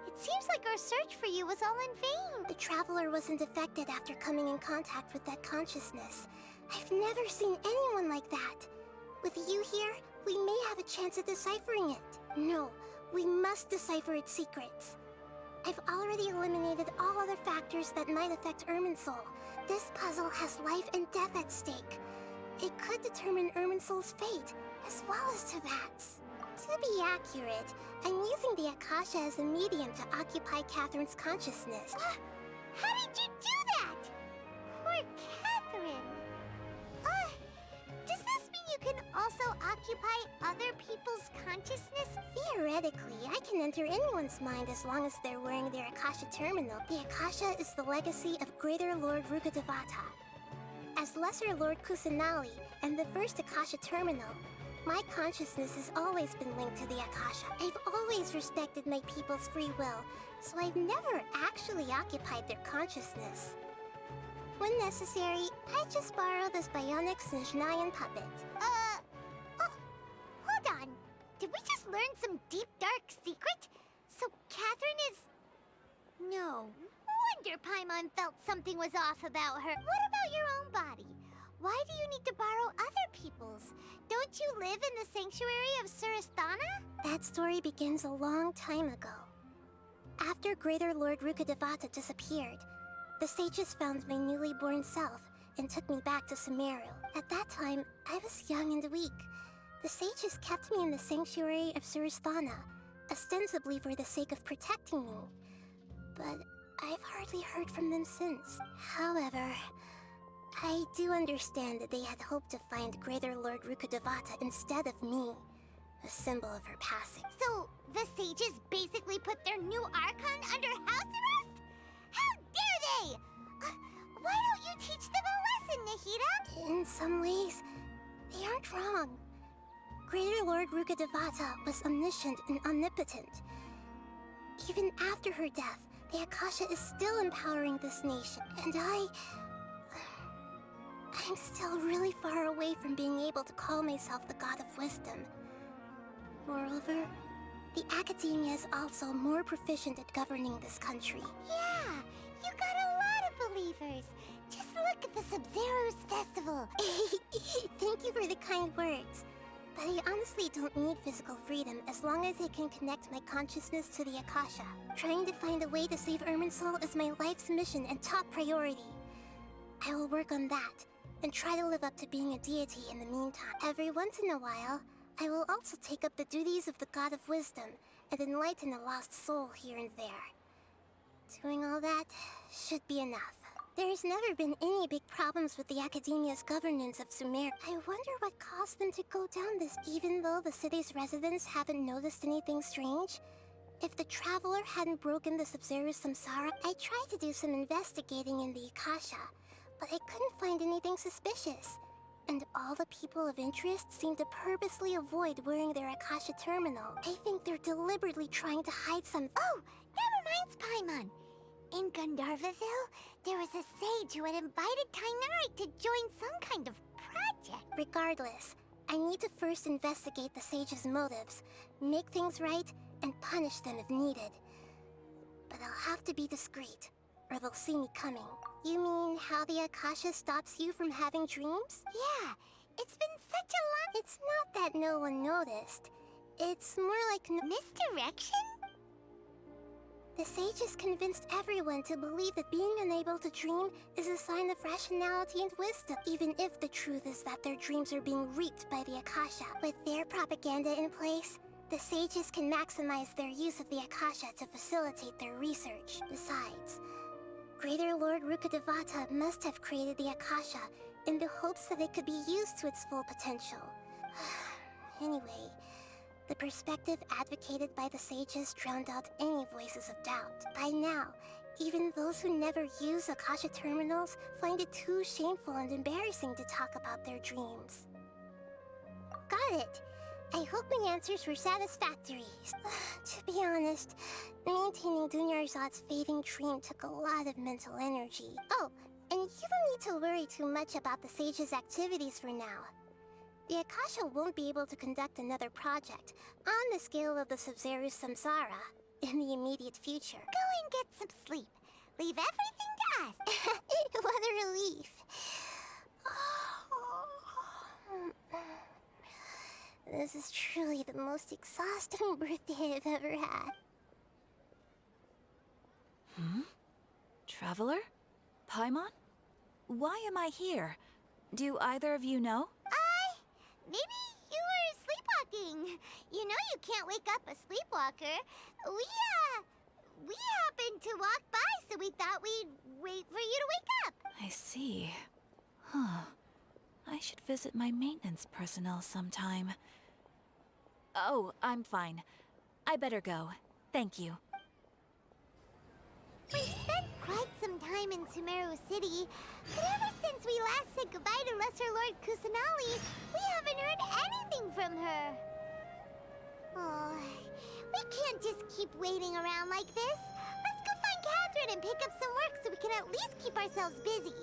it seems like our search for you was all in vain. The Traveler wasn't affected after coming in contact with that consciousness. I've never seen anyone like that. With you here, we may have a chance at deciphering it. No, we must decipher its secrets. I've already eliminated all other factors that might affect Irminsul. This puzzle has life and death at stake. It could determine Irminsul's fate, as well as Tevat's. To be accurate, I'm using the Akasha as a medium to occupy Catherine's consciousness. How did you do that? Poor Catherine. Does this mean you can also occupy other people's consciousness? Theoretically, I can enter anyone's mind as long as they're wearing their Akasha terminal. The Akasha is the legacy of Greater Lord Rukkhadevata. As Lesser Lord Kusanali and the first Akasha terminal, my consciousness has always been linked to the Akasha. I've always respected my people's free will, so I've never actually occupied their consciousness. When necessary, I just borrow this bionic Snezhnayan puppet. Hold on. Did we just learn some deep, dark secret? So Catherine is... No wonder Paimon felt something was off about her. What about your own body? Why do you need to borrow other peoples. Don't you live in the sanctuary of Surasthana? That story begins a long time ago. After Greater Lord Rukkhadevata disappeared, the sages found my newly born self and took me back to Sumeru. At that time, I was young and weak. The sages kept me in the sanctuary of Surasthana, ostensibly for the sake of protecting me. But I've hardly heard from them since. However, I do understand that they had hoped to find Greater Lord Rukkhadevata instead of me, a symbol of her passing. So, the sages basically put their new Archon under house arrest? How dare they! Why don't you teach them a lesson, Nahida? In some ways, they aren't wrong. Greater Lord Rukkhadevata was omniscient and omnipotent. Even after her death, the Akasha is still empowering this nation, and I'm still really far away from being able to call myself the God of Wisdom. Moreover, the Academia is also more proficient at governing this country. Yeah, you got a lot of believers. Just look at the Sub-Zero's festival. Thank you for the kind words. But I honestly don't need physical freedom as long as I can connect my consciousness to the Akasha. Trying to find a way to save Irminsul is my life's mission and top priority. I will work on that, and try to live up to being a deity in the meantime. Every once in a while, I will also take up the duties of the God of Wisdom and enlighten a lost soul here and there. Doing all that should be enough. There's never been any big problems with the Academia's governance of Sumeru. I wonder what caused them to go down this, even though the city's residents haven't noticed anything strange. If the Traveler hadn't broken the Sub-Zero's samsara, I tried to do some investigating in the Akasha, but I couldn't find anything suspicious. And all the people of interest seem to purposely avoid wearing their Akasha terminal. I think they're deliberately trying to hide something. Oh, that reminds Paimon. In Gandharvaville, there was a sage who had invited Tainari to join some kind of project. Regardless, I need to first investigate the sage's motives, make things right, and punish them if needed. But I'll have to be discreet, or they'll see me coming. You mean how the Akasha stops you from having dreams? Yeah, it's been such a long... It's not that no one noticed. It's more like... Misdirection? The sages convinced everyone to believe that being unable to dream is a sign of rationality and wisdom, even if the truth is that their dreams are being reaped by the Akasha. With their propaganda in place, the sages can maximize their use of the Akasha to facilitate their research. Besides, Greater Lord Rukkhadevata must have created the Akasha in the hopes that it could be used to its full potential. Anyway, the perspective advocated by the sages drowned out any voices of doubt. By now, even those who never use Akasha terminals find it too shameful and embarrassing to talk about their dreams. Got it. I hope my answers were satisfactory. To be honest, maintaining Dunyarzad's fading dream took a lot of mental energy. Oh, and you don't need to worry too much about the sages' activities for now. The Akasha won't be able to conduct another project on the scale of the Sub-Zero's samsara in the immediate future. Go and get some sleep. Leave everything to us. What a relief. This is truly the most exhausting birthday I've ever had. Traveler? Paimon? Why am I here? Do either of you know? Maybe you were sleepwalking. You know you can't wake up a sleepwalker. We happened to walk by, so we thought we'd wait for you to wake up. I see. Huh. I should visit my maintenance personnel sometime. Oh, I'm fine. I better go. Thank you. We've spent quite some time in Sumeru City, but ever since we last said goodbye to Lesser Lord Kusanali, we haven't heard anything from her. Oh, we can't just keep waiting around like this. Let's go find Catherine and pick up some work so we can at least keep ourselves busy.